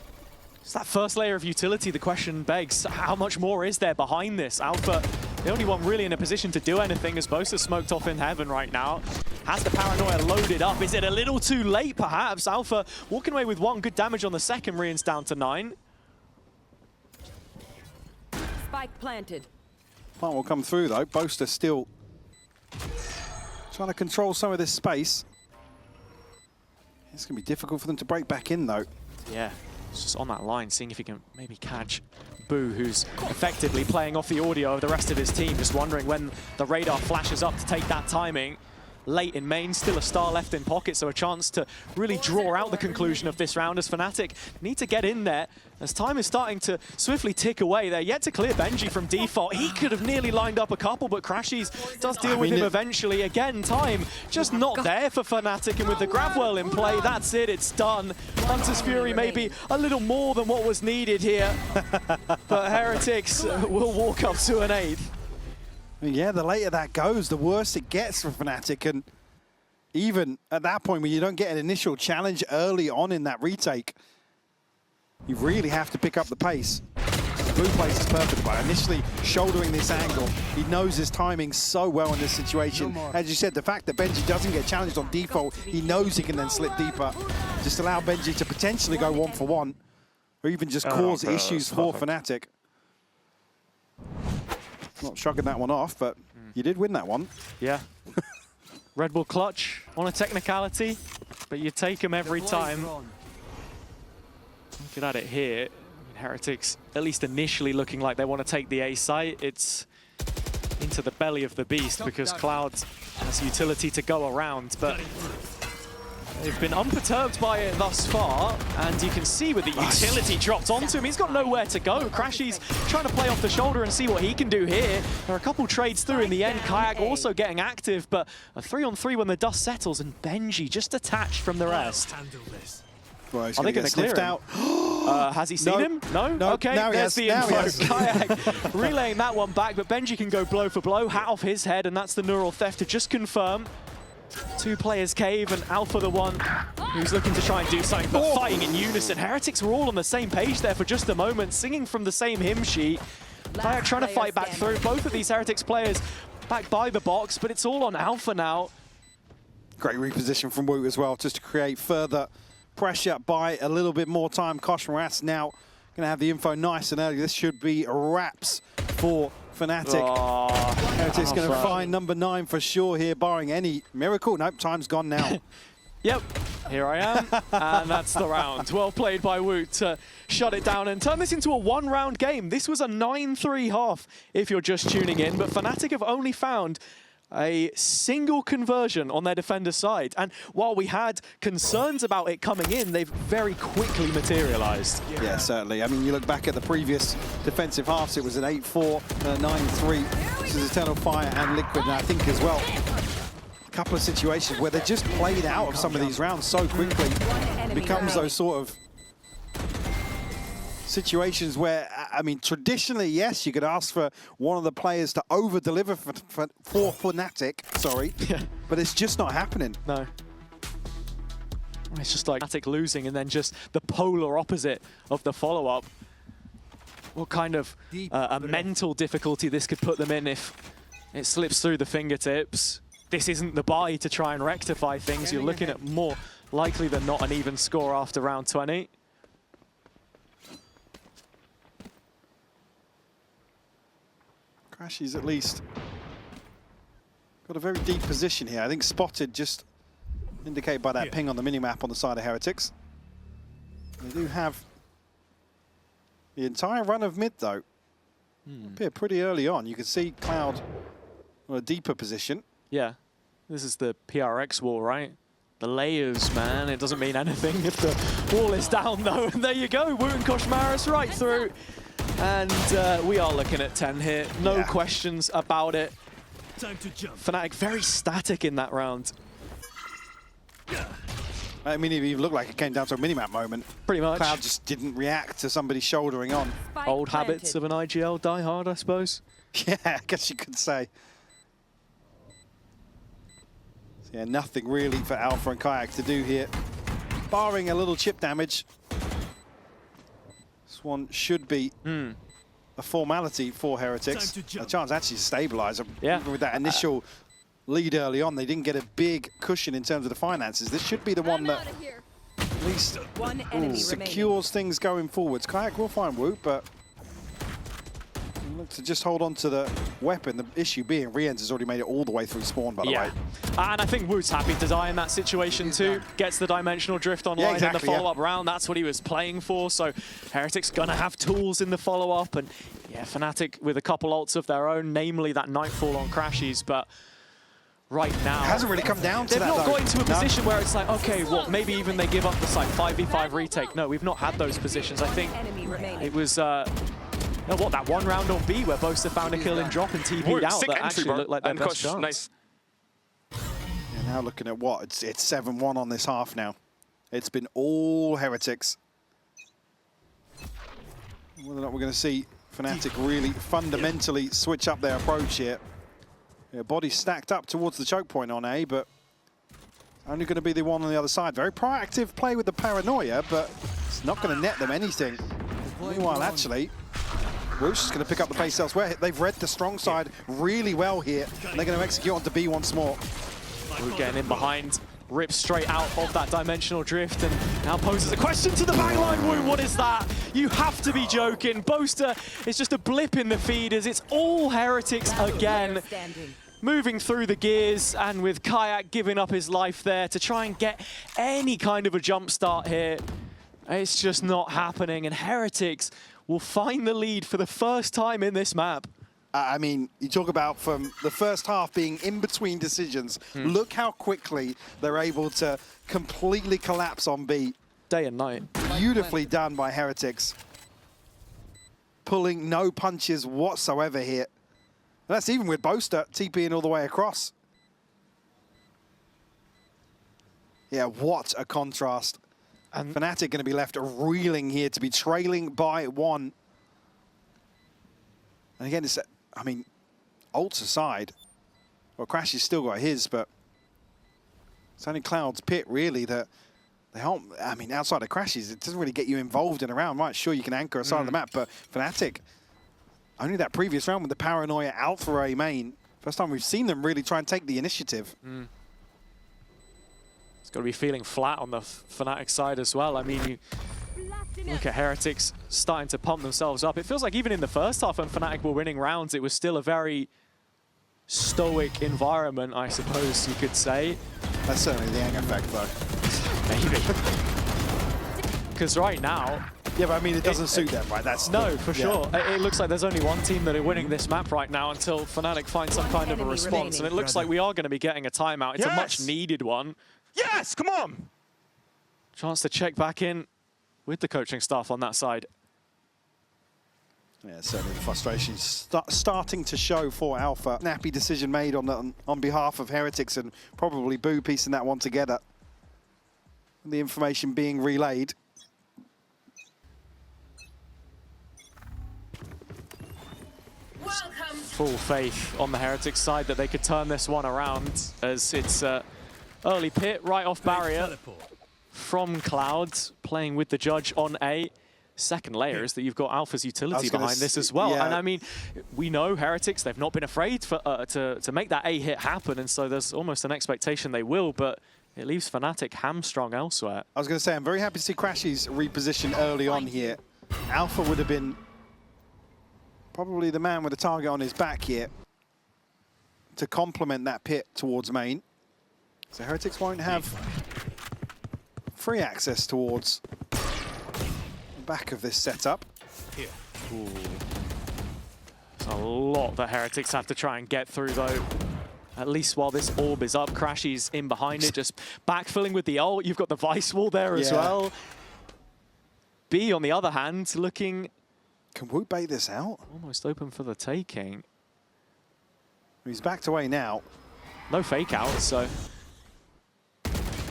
It's that first layer of utility. The question begs, how much more is there behind this? Alpha, the only one really in a position to do anything, as Boaster smoked off in heaven right now. Has the paranoia loaded up? Is it a little too late, perhaps? Alpha walking away with 1 good damage on the second, Rian's down to 9. Spike planted. Plant will come through, though. Boaster still trying to control some of this space. It's going to be difficult for them to break back in, though. Yeah, it's just on that line, seeing if he can maybe catch Boo, who's effectively playing off the audio of the rest of his team, just wondering when the radar flashes up to take that timing. Late in main, still a star left in pocket, so a chance to really draw out the conclusion of this round as Fnatic need to get in there as time is starting to swiftly tick away. They're yet to clear Benji from default. He could have nearly lined up a couple, but Crashies does deal with him eventually. Again, time just not there for Fnatic, and with the grab well in play, that's it, it's done. Hunter's Fury maybe a little more than what was needed here, but Heretics will walk up to an 8th. Yeah, the later that goes, the worse it gets for Fnatic. And even at that point, when you don't get an initial challenge early on in that retake, you really have to pick up the pace. Blue plays is perfect by initially shouldering this angle. He knows his timing so well in this situation. As you said, the fact that Benji doesn't get challenged on default, he knows he can then slip deeper. Just allow Benji to potentially go 1-for-1, or even just cause issues for Fnatic. Not shrugging that one off, but you did win that one. Yeah. Red Bull clutch on a technicality, but you take them every time. Look at it here. Heretics, at least initially, looking like they want to take the A site. It's into the belly of the beast because Cloud has utility to go around, but They've been unperturbed by it thus far, and you can see with the utility dropped onto him, he's got nowhere to go. Crashy's trying to play off the shoulder and see what he can do here. There are a couple trades through in the end. Kayak also getting active, but a 3-on-3 when the dust settles, and Benji just detached from the rest. Well, he's Are they going to get clear sniffed him? out. Has he seen him? No? No, Okay, now he there's has, the now he has. info. Kayak relaying that one back, but Benji can go blow for blow, hat off his head, and that's the neural theft to just confirm. Two players cave, and Alpha the one who's looking to try and do something, but fighting in unison. Heretics were all on the same page there for just a moment, singing from the same hymn sheet. Kayak trying to fight back through. Both of these Heretics players back by the box, but it's all on Alpha now. Great reposition from Woot as well, just to create further pressure by a little bit more time. Kosh Maras now going to have the info nice and early. This should be wraps for Fnatic. Oh, Heretics going to find number 9 for sure here, barring any miracle. Nope, time's gone now. Yep, here I am, and that's the round. Well played by Woot to shut it down and turn this into a one-round game. This was a 9-3 half if you're just tuning in, but Fnatic have only found a single conversion on their defender side. And while we had concerns about it coming in, they've very quickly materialized. Yeah, certainly. I mean, you look back at the previous defensive halves, it was an 8-4, 9-3. This is Eternal Fire and Liquid, and I think as well, a couple of situations where they just played out of some of these rounds so quickly. It becomes those sort of situations where, I mean, traditionally, yes, you could ask for one of the players to over-deliver for Fnatic, sorry, but it's just not happening. No. It's just like Fnatic losing and then just the polar opposite of the follow-up. What kind of a mental difficulty this could put them in if it slips through the fingertips. This isn't the buy to try and rectify things. You're looking at more likely than not an even score after round 20. Crashy's at least got a very deep position here. I think spotted, just indicated by that ping on the minimap on the side of Heretics. They do have the entire run of mid, though. Appeared pretty early on. You can see Cloud on a deeper position. Yeah, this is the PRX wall, right? The layers, man. It doesn't mean anything if the wall is down, though. And there you go, Woot and Kosh Maras right through. And we are looking at 10 here. No questions about it. Time to jump. Fnatic very static in that round. I mean, it even looked like it came down to a minimap moment. Pretty much. Cloud just didn't react to somebody shouldering on. Old habits of an IGL diehard, I suppose. Yeah, I guess you could say. So yeah, nothing really for Alpha and Kayak to do here, barring a little chip damage. This one should be a formality for Heretics. A chance actually to stabilize them. Yeah. Even with that initial lead early on, they didn't get a big cushion in terms of the finances. This should be the one that at least secures things going forwards. Kayak will find Woot, but look to just hold on to the weapon. The issue being Rienz has already made it all the way through spawn, by the way. And I think Woot's happy to die in that situation too. Gets the dimensional drift online in the follow-up round. That's what he was playing for. So Heretics gonna have tools in the follow-up, and yeah, Fnatic with a couple ults of their own, namely that Nightfall on Crashies, but right now, it hasn't really come down to that. They've not got into a position where it's like, okay, what? Maybe even they give up the like 5v5 retake. No, we've not had those positions. I think it was. That one round on B where Boaster found a kill and drop and TP'd out that actually looked like their best chance. Nice. Yeah, now looking at what? It's 7-1 on this half now. It's been all Heretics. Whether or not we're going to see Fnatic really fundamentally switch up their approach here. Yeah, body stacked up towards the choke point on A, but only going to be the one on the other side. Very proactive play with the paranoia, but it's not going to net them anything. Meanwhile, actually, Whoosh is going to pick up the pace elsewhere. They've read the strong side really well here, and they're going to execute onto B once more. Woot getting in behind, rips straight out of that dimensional drift, and now poses a question to the backline. Woot, what is that? You have to be joking. Boaster is just a blip in the feed as it's all Heretics again. Moving through the gears, and with Kayak giving up his life there to try and get any kind of a jump start here. It's just not happening, and Heretics will find the lead for the first time in this map. I mean, you talk about from the first half being in between decisions. Look how quickly they're able to completely collapse on B. Day and night. Beautifully done by Heretics. Pulling no punches whatsoever here. And that's even with Boaster TPing all the way across. Yeah, what a contrast. And Fnatic going to be left reeling here to be trailing by 1. And again, it's, I mean, ults aside, well, Crash has still got his, but it's only Cloud's pit really that they aren't, I mean, outside of Crashes, it doesn't really get you involved in a round. Right, sure, you can anchor a side of the map, but Fnatic, only that previous round with the Paranoia out for A main. First time we've seen them really try and take the initiative. It's got to be feeling flat on the Fnatic side as well. I mean, you look at Heretics starting to pump themselves up. It feels like even in the first half when Fnatic were winning rounds, it was still a very stoic environment, I suppose you could say. That's certainly the Yang effect, though. Maybe. Because right now... Yeah, but I mean, it doesn't suit them, right? That's no, for sure. It looks like there's only one team that are winning this map right now until Fnatic finds some kind of a response. And it looks like we are going to be getting a timeout. It's a much needed one. Yes, come on! Chance to check back in with the coaching staff on that side. Yeah, certainly the frustration starting to show for Alpha. Snappy decision made on behalf of Heretics, and probably Boo piecing that one together. The information being relayed. Full faith on the Heretics side that they could turn this one around, as it's early pit right off barrier from Cloud, playing with the judge on A. Second layer is that you've got Alpha's utility behind this as well. Yeah. And I mean, we know Heretics, they've not been afraid for, to make that A hit happen, and so there's almost an expectation they will, but it leaves Fnatic hamstrung elsewhere. I was going to say, I'm very happy to see Crashies reposition early on here. Alpha would have been probably the man with a target on his back here to complement that pit towards main. So Heretics won't have free access towards the back of this setup. Ooh. There's a lot that Heretics have to try and get through, though. At least while this orb is up, Crashy's in behind it, just backfilling with the ult. You've got the Vice Wall there as well. B, on the other hand, looking... Can Wu bait this out? Almost open for the taking. He's backed away now. No fake out, so...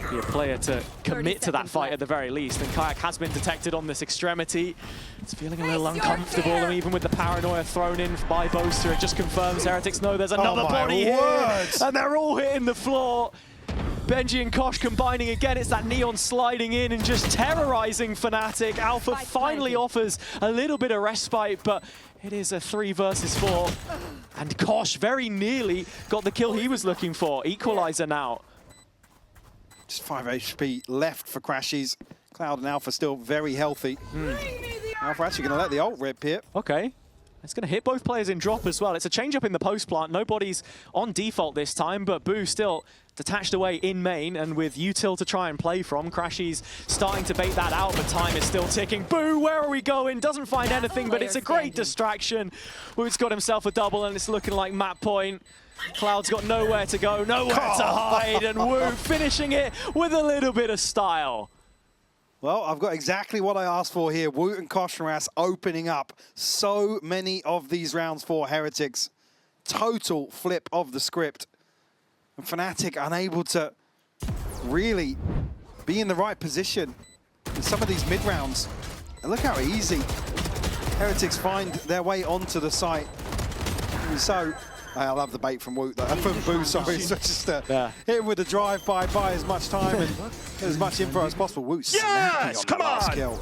Be a player to commit to that fight at the very least. And Kayak has been detected on this extremity. It's feeling a little uncomfortable, and even with the Paranoia thrown in by Boaster, it just confirms Heretics know there's another body here. And they're all hitting the floor. Benji and Kosh combining again. It's that Neon sliding in and just terrorizing Fnatic. Alpha finally offers a little bit of respite, but it is a 3 versus 4. And Kosh very nearly got the kill he was looking for. Equalizer now. Just 5 HP left for Crashies. Cloud and Alpha still very healthy. Alpha actually going to let the ult rip here. Okay. It's going to hit both players in drop as well. It's a change up in the post plant. Nobody's on default this time, but Boo still detached away in main, and with util to try and play from. Crashy's starting to bait that out, but time is still ticking. Boo, where are we going? Doesn't find anything, but it's a great distraction. Woo's got himself a double, and it's looking like map point. Cloud's got nowhere to go, nowhere to hide, and Woo finishing it with a little bit of style. Well, I've got exactly what I asked for here. Woot and Koshmaras opening up so many of these rounds for Heretics. Total flip of the script. And Fnatic unable to really be in the right position in some of these mid-rounds. And look how easy Heretics find their way onto the site. And so, I love the bait from Woot, from Boo, sorry. So just hit him with a drive-by, buy as much time and get as much info as possible. Woot snapping on the last kill.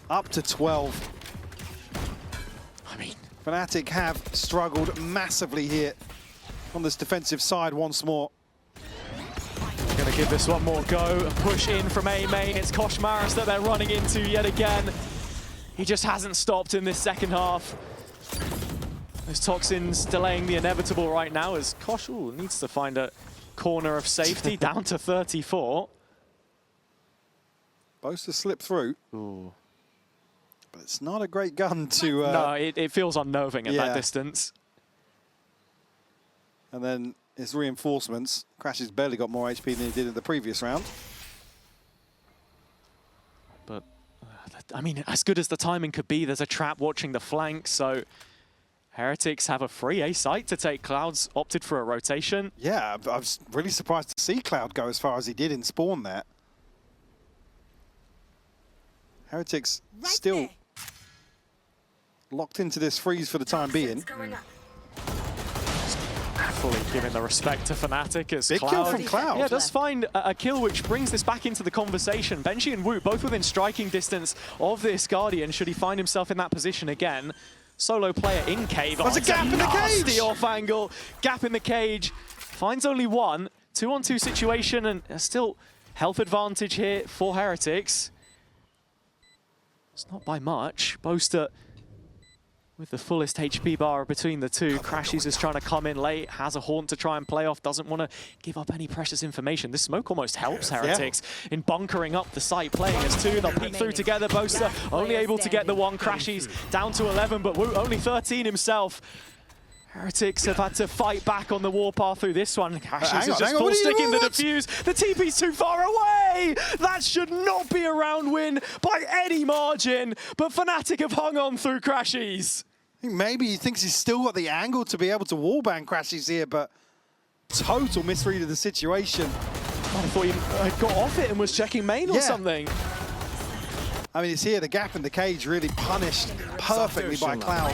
Up to 12. I mean, Fnatic have struggled massively here on this defensive side once more. Gonna give this one more go. A push in from A main. It's Koshmaras that they're running into yet again. He just hasn't stopped in this second half. Those toxins delaying the inevitable right now as Kosh needs to find a corner of safety. Down to 34. Supposed to slip through. Ooh. But But it's not a great gun to... no, it feels unnerving at that distance. And then his reinforcements. Crashes barely got more HP than he did in the previous round. But, I mean, as good as the timing could be, there's a trap watching the flank, so Heretics have a free A site to take. Cloud's opted for a rotation. Yeah, I was really surprised to see Cloud go as far as he did in Spawn there. Heretics still locked into this freeze for the time being. Fully giving the respect to Fnatic as Big Cloud. kill from Cloud. Yeah, does find a kill which brings this back into the conversation. Benji and Woot both within striking distance of this Guardian should he find himself in that position again. Solo player in cave. There's a gap in the cage! Nasty off angle. Gap in the cage. Finds only one. 2-on-2 situation and still health advantage here for Heretics. It's not by much. Boaster with the fullest HP bar between the two. Crashes is trying to come in late, has a Haunt to try and play off, doesn't want to give up any precious information. This smoke almost helps Heretics in bunkering up the site, playing as two. They'll peek through together. Boaster only able to get the one. Crashes down to 11, but Woot only 13 himself. Heretics have had to fight back on the warpath through this one. Crashes is just full sticking the defuse. The TP's too far away! That should not be a round win by any margin, but Fnatic have hung on through Crashes. I think maybe he thinks he's still got the angle to be able to wallbang Crashes here, but total misread of the situation. I thought he got off it and was checking main or something. I mean, it's here, the gap in the cage really punished perfectly by Cloud.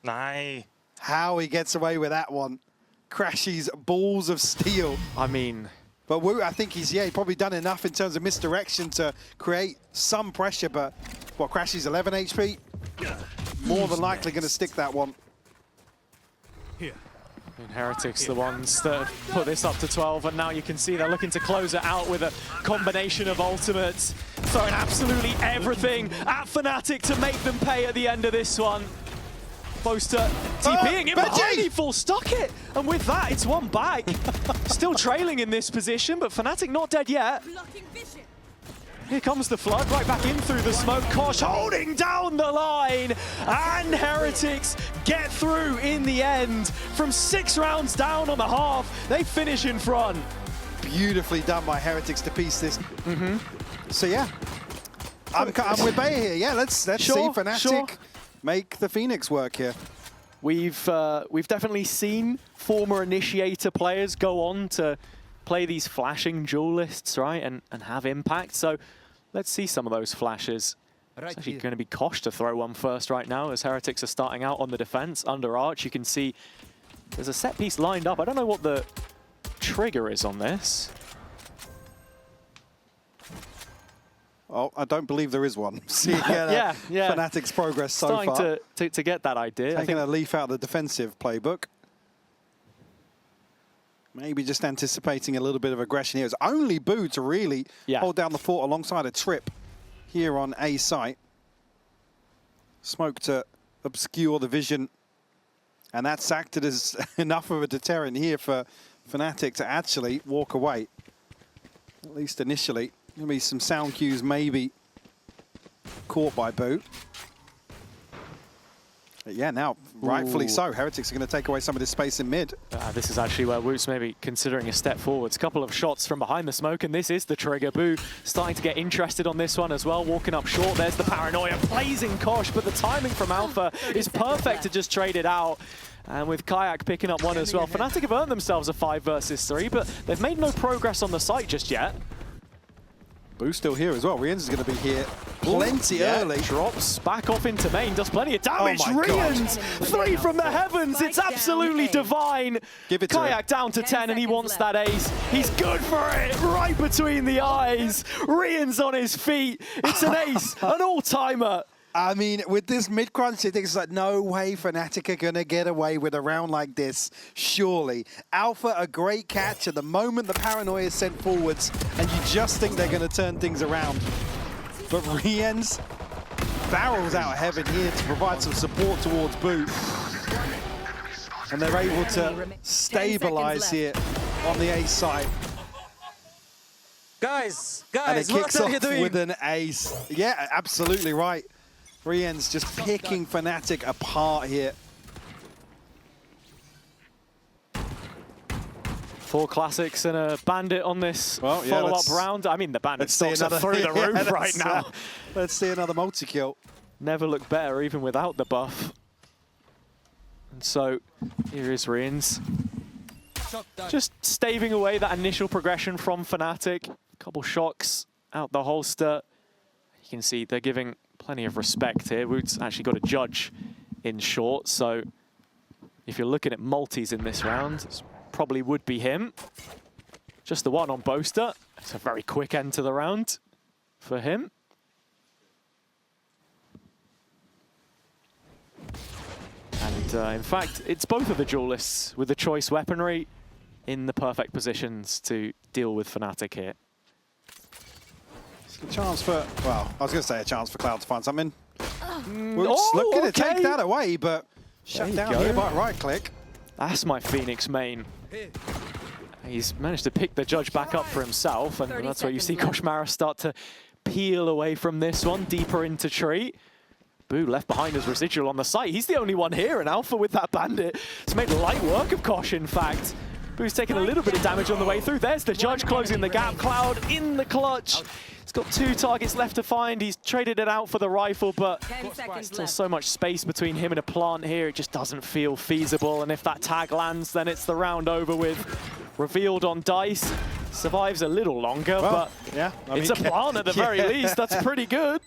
Nice. How he gets away with that one. Crashes balls of steel. I mean... But Woot, I think he's probably done enough in terms of misdirection to create some pressure, but what, Crashes 11 HP? More than likely going to stick that one. And Heretics, the ones that have put this up to 12, and now you can see they're looking to close it out with a combination of ultimates, throwing absolutely everything at Fnatic to make them pay at the end of this one. Boaster TPing in behind, he full stuck it, and with that, it's one back. Still trailing in this position, but Fnatic not dead yet. Here comes the flood, right back in through the smoke. Kosh holding down the line, and Heretics get through in the end. From 6 rounds down on the half, they finish in front. Beautifully done by Heretics to piece this. So yeah, I'm with Bay here. Yeah, let's see Fnatic make the Phoenix work here. We've definitely seen former Initiator players go on to play these flashing duelists, right, and have impact. So let's see some of those flashes. It's actually going to be Kosh to throw one first right now as Heretics are starting out on the defense. Under Arch, you can see there's a set piece lined up. I don't know what the trigger is on this. Oh, I don't believe there is one. See, Fnatic's progress so far. Starting to get that idea. Taking a leaf out of the defensive playbook. Maybe just anticipating a little bit of aggression here. It's only Boo to really hold down the fort alongside a Trip here on A site. Smoke to obscure the vision. And that's acted as enough of a deterrent here for Fnatic to actually walk away. At least initially. There'll be some sound cues maybe caught by Boo. But yeah, now, rightfully so. Heretics are going to take away some of this space in mid. This is actually where Woot's maybe considering a step forwards. A couple of shots from behind the smoke, and this is the trigger. Boo starting to get interested on this one as well, walking up short. There's the paranoia, blazing Kosh, but the timing from Alpha is perfect to just trade it out. And with Kayak picking up one as well. Fnatic have earned themselves a 5 versus 3, but they've made no progress on the site just yet. Boo's still here as well. Rians is going to be here plenty early. Drops back off into main, does plenty of damage. Oh Rians, 3 from the heavens. It's absolutely divine. Give it to Kayak down to 10 and he wants that ace. He's good for it, right between the eyes. Rians on his feet. It's an ace, an all-timer. I mean, with this mid-crunch, I think it's like, no way Fnatic are going to get away with a round like this, surely. Alpha, a great catch at the moment the paranoia is sent forwards, and you just think they're going to turn things around. But Rians barrels out of heaven here to provide some support towards Boo. And they're able to stabilize here on the A side. Guys, And it guys, what kicks are you off doing? with an ace. Yeah, absolutely right. Rien's just picking Fnatic apart here. 4 classics and a bandit on this follow-up round. I mean, the bandit stocks are through the roof right now. Let's see another multi-kill. Never looked better even without the buff. And so here is Rien's. Just staving away that initial progression from Fnatic. A couple shocks out the holster. You can see they're giving plenty of respect here. Woot's actually got a judge in short, so if you're looking at multis in this round, it probably would be him. Just the one on Boaster. It's a very quick end to the round for him. And in fact, it's both of the duelists with the choice weaponry in the perfect positions to deal with Fnatic here. It's a chance for, well, I was going to say a chance for Cloud to find something. Woot's looking to take that away, but shut down here by right click. That's my Phoenix main. He's managed to pick the judge back up for himself, and that's where you see Koshmara start to peel away from this one, deeper into tree. Boo left behind as residual on the site. He's the only one here, and Alpha with that bandit. It's made light work of Kosh, in fact. Boo's taking a little bit of damage on the way through. There's the judge closing the gap. Cloud in the clutch. He's got 2 targets left to find. He's traded it out for the rifle, but still so much space between him and a plant here. It just doesn't feel feasible. And if that tag lands, then it's the round over with. Revealed on dice. Survives a little longer, but yeah, it's a plant at the very least. That's pretty good.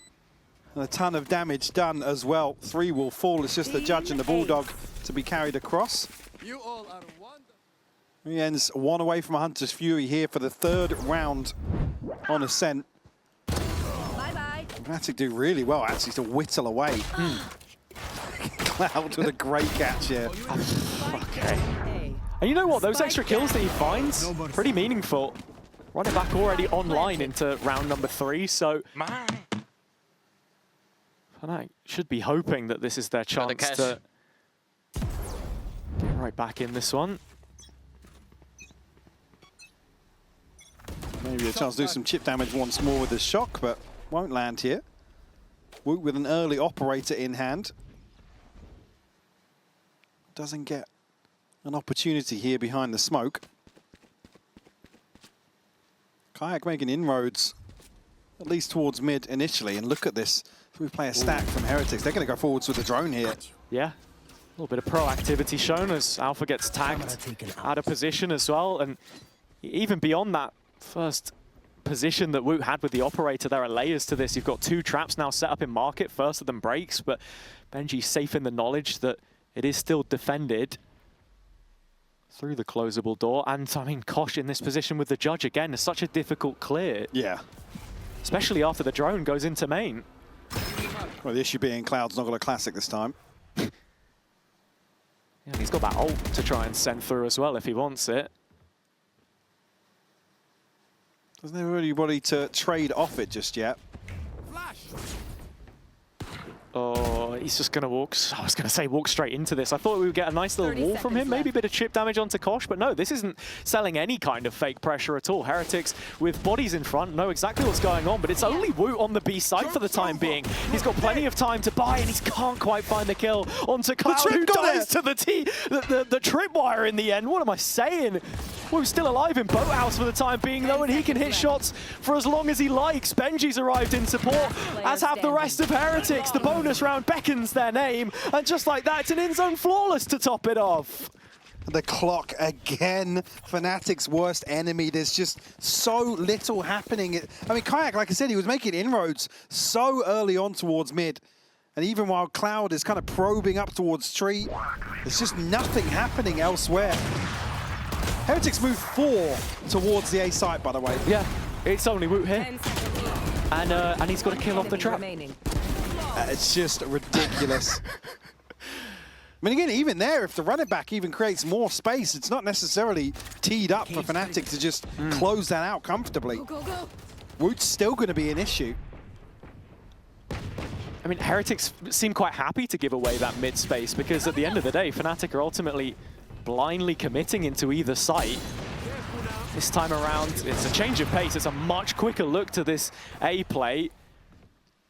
And a ton of damage done as well. 3 will fall. It's just the judge and the bulldog to be carried across. You all are one. Rien's 1 away from a Hunter's Fury here for the 3rd round on Ascent. Bye-bye. Fnatic do really well, actually, to whittle away. Cloud with a great catch here. Okay. And you know what? Those extra kills that he finds, pretty meaningful. Running back already online into round number 3, so Fnatic should be hoping that this is their chance to get right back in this one. Maybe a chance to do some chip damage once more with the shock, but won't land here. Woot with an early operator in hand. Doesn't get an opportunity here behind the smoke. Kayak making inroads, at least towards mid initially, and look at this. If we play a stack from Heretics, they're going to go forwards with the drone here. Yeah, a little bit of proactivity shown as Alpha gets tagged out of position as well, and even beyond that first position that Woot had with the operator, there are layers to this. You've got 2 traps now set up in market. First of them breaks, but Benji's safe in the knowledge that it is still defended through the closable door. And I mean, Kosh in this position with the judge again is such a difficult clear. Yeah. Especially after the drone goes into main. Well, the issue being Cloud's not got a classic this time. Yeah, he's got that ult to try and send through as well if he wants it. Doesn't have anybody to trade off it just yet. Oh, he's just going to walk. I was going to say walk straight into this. I thought we would get a nice little wall from him, maybe a bit of chip damage onto Kosh, but no, this isn't selling any kind of fake pressure at all. Heretics with bodies in front know exactly what's going on, but it's only Woot on the B side for the time being. He's got plenty of time to buy, and he can't quite find the kill onto Cloud, who dies to the tripwire in the end. What am I saying? Woot's still alive in Boathouse for the time being, though, and he can hit shots for as long as he likes. Benji's arrived in support, as have the rest of Heretics. The bonus round beckons their name, and just like that, it's an in-zone flawless to top it off. The clock again, Fnatic's worst enemy. There's just so little happening. I mean, Kayak, like I said, he was making inroads so early on towards mid. And even while Cloud is kind of probing up towards tree, there's just nothing happening elsewhere. Heretics move 4 towards the A site, by the way. Yeah, it's only Woot here. And he's got to kill off the trap. It's just ridiculous. I mean, again, even there, if the running back even creates more space, it's not necessarily teed up for Fnatic to just close that out comfortably. Woot's still going to be an issue. I mean, Heretics seem quite happy to give away that mid space because at the end of the day, Fnatic are ultimately blindly committing into either site. This time around, it's a change of pace. It's a much quicker look to this A play.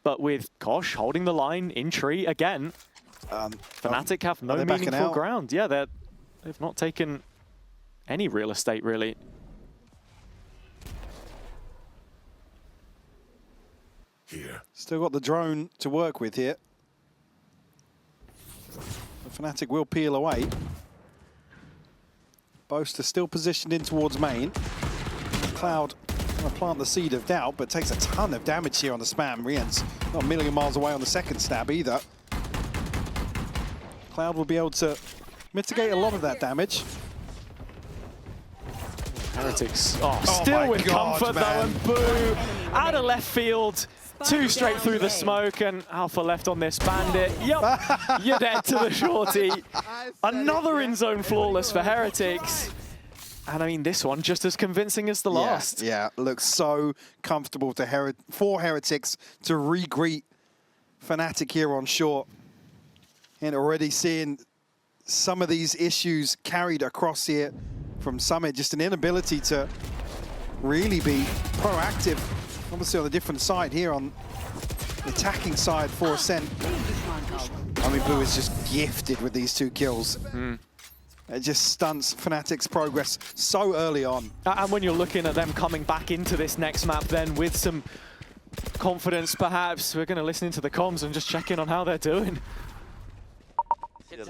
But with Kosh holding the line in tree again, Fnatic have no meaningful ground. Yeah, they've not taken any real estate, really. Here. Still got the drone to work with here. The Fnatic will peel away. Boaster still positioned in towards main. Cloud going to plant the seed of doubt, but takes a ton of damage here on the spam. Rien's not a million miles away on the second stab either. Cloud will be able to mitigate a lot of that damage. Heretics still with comfort though, and Boo out of left field. Two straight through the smoke, and Alpha left on this bandit. Yep, you're dead to the shorty. Another in-zone flawless for Heretics. And I mean, this one just as convincing as the last. Yeah, looks so comfortable for Heretics to re-greet Fnatic here on short. And already seeing some of these issues carried across here from Summit. Just an inability to really be proactive. Obviously on a different side here on the attacking side for Ascent. I mean, Blue is just gifted with these 2 kills. It just stunts Fnatic's progress so early on. And when you're looking at them coming back into this next map then with some confidence perhaps, we're going to listen into the comms and just check in on how they're doing.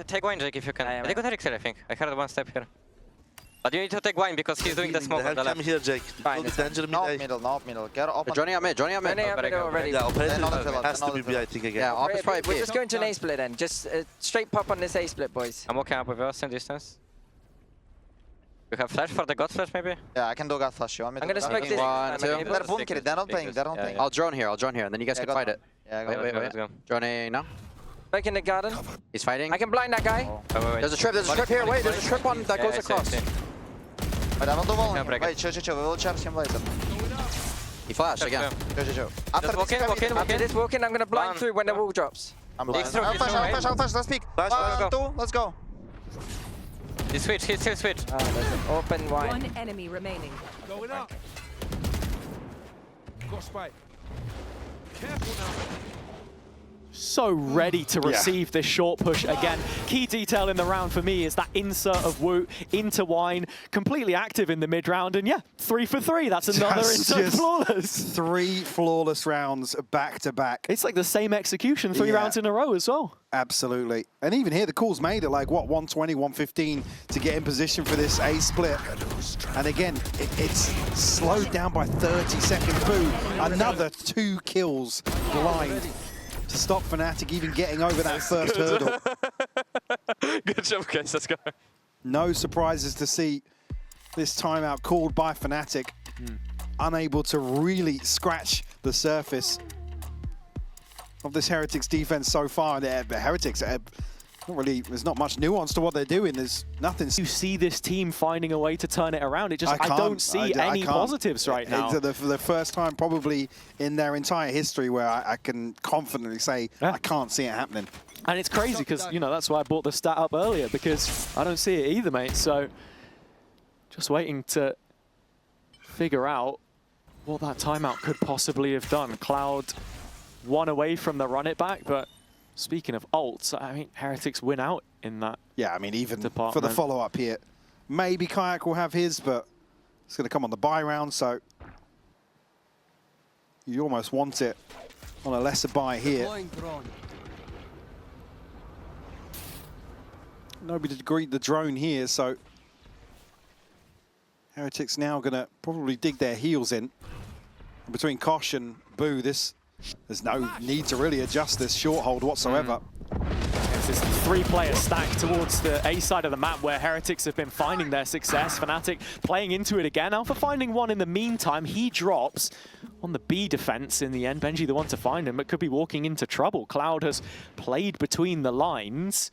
Take wine, Jake, if you can. They got Elixir, I think. I heard one step here. But you need to take wine because he's doing the smoke on the left. Here, Jake. Fine, Not middle. Get up. Johnny out mid, Johnny out mid. already. Yeah, Operator has to be B, I think, again. Yeah, op is probably We're B. just going to an A split then. Just straight pop on this A split, boys. I'm walking up with us in distance. You have flash for the God flash, maybe? Yeah, I can do God flash. You want me to? I'm gonna smoke this. One, two. They're bunker it. They're not playing. They're not playing. I'll drone here, and then you guys Yeah, can fight got it. Yeah, Wait. Let's go. Drone A now. Back in the garden. He's fighting. I can blind that guy. Wait. There's a trip here. Wait, there's a trip on that goes across. Wait, I will do wall. break Wait, chill. We will charge him later. He flashed again. Chill. Just walk in. After this walking, I'm gonna blind through when the wall drops. I'm blind. Through, I'll flash. Let's peek. Flash, 1, 2, let's go. He switched, he still switched. There's an open wide. One enemy remaining. Going up. Got spike. Careful now. So ready to receive this short push again. Key detail in the round for me is that insert of Woot into Wine, completely active in the mid round, and yeah, 3 for 3. That's another insert flawless. 3 flawless rounds back to back. It's like the same execution 3 rounds in a row as well. Absolutely. And even here, the call's made at like, what, 120, 115 to get in position for this A split. And again, it's slowed down by 30 seconds. Boo, another 2 kills blind to stop Fnatic even getting over that first hurdle. Good job, guys. Let's go. No surprises to see this timeout called by Fnatic. Unable to really scratch the surface of this Heretics defense so far. The Heretics, there's not much nuance to what they're doing. There's nothing. You see this team finding a way to turn it around. It just, I don't see any positives right now. It's the first time probably in their entire history where I can confidently say I can't see it happening. And it's crazy because, you know, that's why I brought the stat up earlier, because I don't see it either, mate. So just waiting to figure out what that timeout could possibly have done. Cloud 1 away from the run it back, but speaking of ults, I mean, Heretics win out in that. Yeah, I mean, even department. for the follow-up here, maybe Kayak will have his, but it's going to come on the buy round, so you almost want it on a lesser buy here. Nobody to greet the drone here, so Heretics now going to probably dig their heels in. Between Kosh and Boo, there's no need to really adjust this short hold whatsoever. It's this 3-player stack towards the A side of the map where Heretics have been finding their success. Fnatic playing into it again. Alpha finding one in the meantime. He drops on the B defense in the end. Benji the one to find him, but could be walking into trouble. Cloud has played between the lines.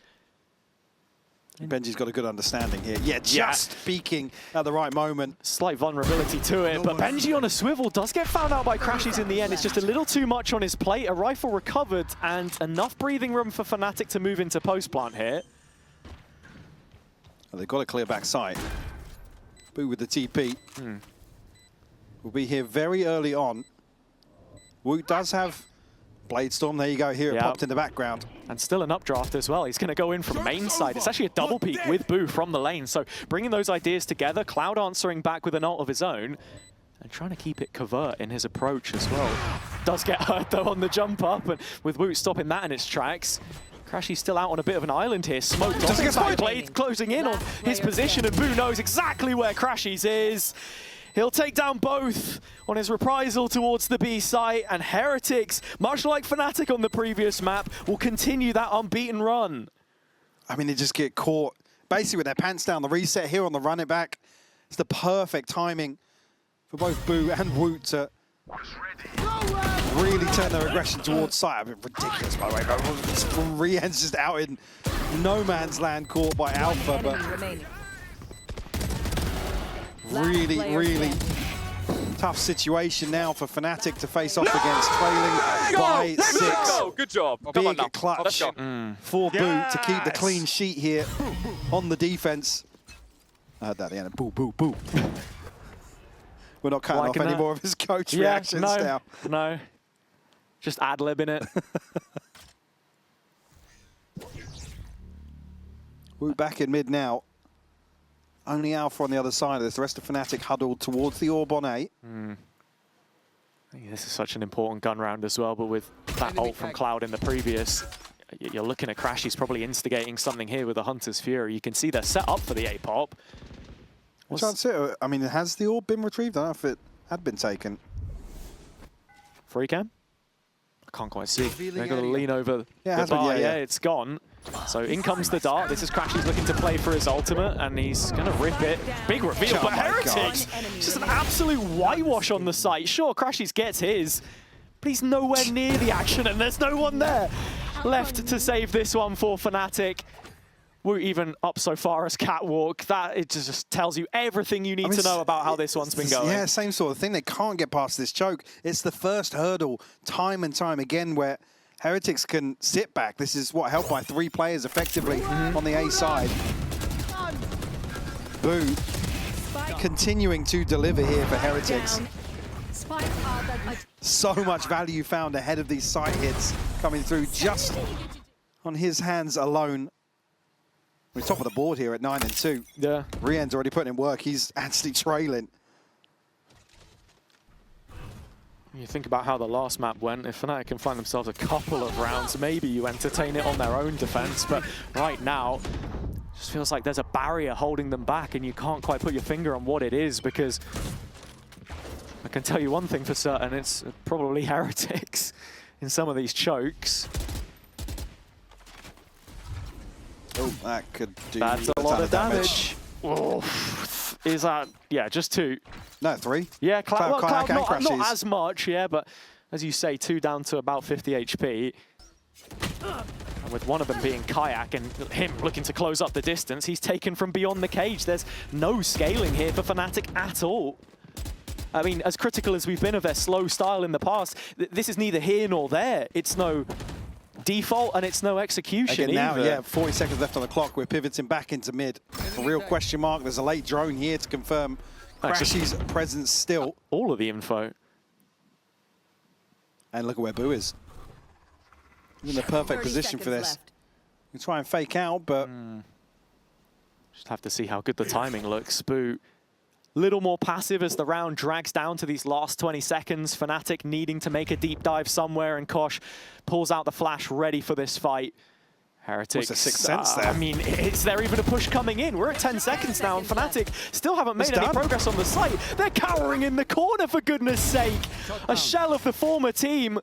Benji's got a good understanding here. Yeah, just speaking at the right moment. Slight vulnerability to it, but Benji on a swivel does get found out by Crashies in the end. It's just a little too much on his plate. A rifle recovered and enough breathing room for Fnatic to move into post plant here. Well, they've got a clear back side. Boo with the TP. Will be here very early on. Woot does have Blade Storm. There you go. Here it popped in the background. And still an updraft as well. He's going to go in from main side. It's actually a double peek with Boo from the lane. So bringing those ideas together, Cloud answering back with an ult of his own and trying to keep it covert in his approach as well. Does get hurt though on the jump up, and with Woot stopping that in its tracks. Crashy's still out on a bit of an island here. Smoked off his back blade, closing in on his position, and Boo knows exactly where Crashy's is. He'll take down both on his reprisal towards the B site, and Heretics, much like Fnatic on the previous map, will continue that unbeaten run. I mean, they just get caught basically with their pants down. The reset here on the run it back. It's the perfect timing for both Boo and Woot to really turn their aggression towards site. A bit ridiculous, by the way. Rien's just out in no man's land, caught by Alpha, but really tough situation now for Fnatic to face off against, trailing by 6. Good job. Big clutch for Boo to keep the clean sheet here on the defense. I heard that at the end. Boo, boo, boo. We're not cutting off any more of his coach reactions now. No, just ad-libbing it. Woot back in mid now. Only Alpha on the other side of this. The rest of Fnatic huddled towards the orb on A. I think this is such an important gun round as well, but with that ult from Cloud in the previous, you're looking at Crashy's probably instigating something here with the Hunter's Fury. You can see they're set up for the A-pop. I mean, has the orb been retrieved? I don't know if it had been taken. Free cam? I can't quite see. They're going to lean over the bar. Yeah, it's gone. So in comes the dart. This is Crashy's looking to play for his ultimate, and he's going to rip it. Big reveal, but Heretics, just an absolute whitewash on the site. Sure, Crashy's gets his, but he's nowhere near the action, and there's no one there left to save this one for Fnatic. Woot even up so far as Catwalk. That it just tells you everything you need to know about how this one's been going. Yeah, same sort of thing. They can't get past this choke. It's the first hurdle time and time again where Heretics can sit back. This is what helped by 3 players effectively on the A side. Boo continuing to deliver here for Heretics. So much value found ahead of these side hits coming through just on his hands alone. We're top of the board here at 9 and 2. Yeah. Rien's already putting in work. He's actually trailing. You think about how the last map went. If Fnatic can find themselves a couple of rounds, maybe you entertain it on their own defense. But right now, it just feels like there's a barrier holding them back, and you can't quite put your finger on what it is, because I can tell you one thing for certain, it's probably Heretics in some of these chokes. Oh, that could do That's a lot of damage. Oh, is that, yeah, just 2. No, 3. Yeah, Cloud Cloud not as much, yeah, but as you say, 2 down to about 50 HP. And with one of them being Kayak and him looking to close up the distance, he's taken from beyond the cage. There's no scaling here for Fnatic at all. I mean, as critical as we've been of their slow style in the past, this is neither here nor there. It's no default and it's no execution now, either. yeah, 40 seconds left on the clock. We're pivoting back into mid. A real question mark. There's a late drone here to confirm Crashy's presence still. All of the info. And look at where Boo is. He's in the perfect position for this. You try and fake out, but... Just have to see how good the timing looks. Boo, little more passive as the round drags down to these last 20 seconds. Fnatic needing to make a deep dive somewhere, and Kosh pulls out the flash ready for this fight. Heretics. What's the 6th sense there? I mean, is there even a push coming in? We're at 10 seconds now, and Fnatic still haven't made any progress on the site. They're cowering in the corner, for goodness sake. A shell of the former team,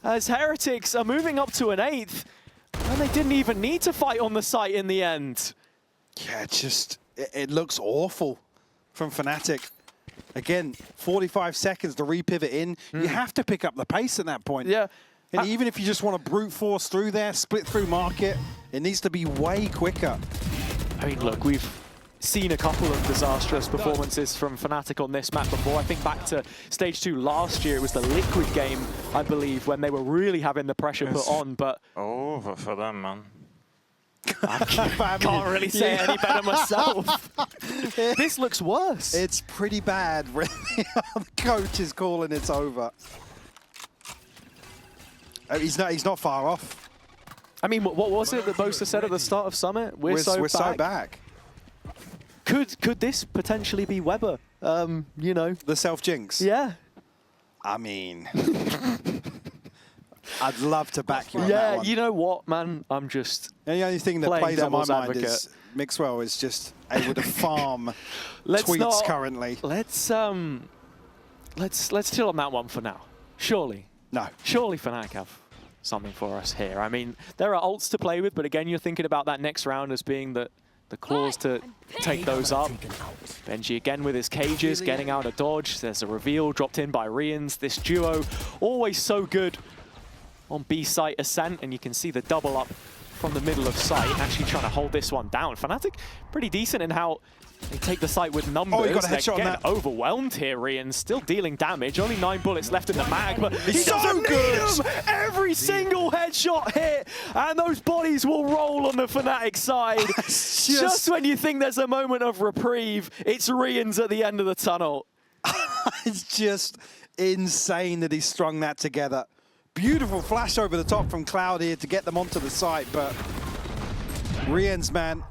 as Heretics are moving up to an 8th, and they didn't even need to fight on the site in the end. Yeah, it looks awful from Fnatic. Again, 45 seconds to repivot in. You have to pick up the pace at that point. Yeah. And even if you just want to brute force through there, split through market, it needs to be way quicker. I mean, look, we've seen a couple of disastrous performances from Fnatic on this map before. I think back to Stage 2 last year, it was the Liquid game, I believe, when they were really having the pressure put on, but... Over for them, man. I can't really say it any better myself. This looks worse. It's pretty bad. Really. The coach is calling it's over. He's not far off. I mean, what was it that Boaster said at the start of Summit? We're so back. Could this potentially be Weber? You know, the self jinx. Yeah. I mean, I'd love to back you on that Yeah, one. you know what, man? I'm just. And the only thing that playing plays on my devil's mind advocate. is Mixwell is just able to farm Let's tweets not- currently. Let's chill on that one for now. Surely No. Fnatic have something for us here. I mean, there are ults to play with, but again, you're thinking about that next round as being the claws to take those up. Benji again with his cages, getting out a dodge. There's a reveal dropped in by Rians. This duo always so good on B site ascent, and you can see the double up from the middle of site, actually trying to hold this one down. Fnatic pretty decent in how they take the site with numbers. Oh, he got a They're headshot on getting that. overwhelmed here, Rian. Still dealing damage. Only 9 bullets left in the mag, but he so doesn't need good. them. Every single headshot hit, and those bodies will roll on the Fnatic side. Just when you think there's a moment of reprieve, it's Rian's at the end of the tunnel. It's just insane that he's strung that together. Beautiful flash over the top from Cloud here to get them onto the site, but Rian's man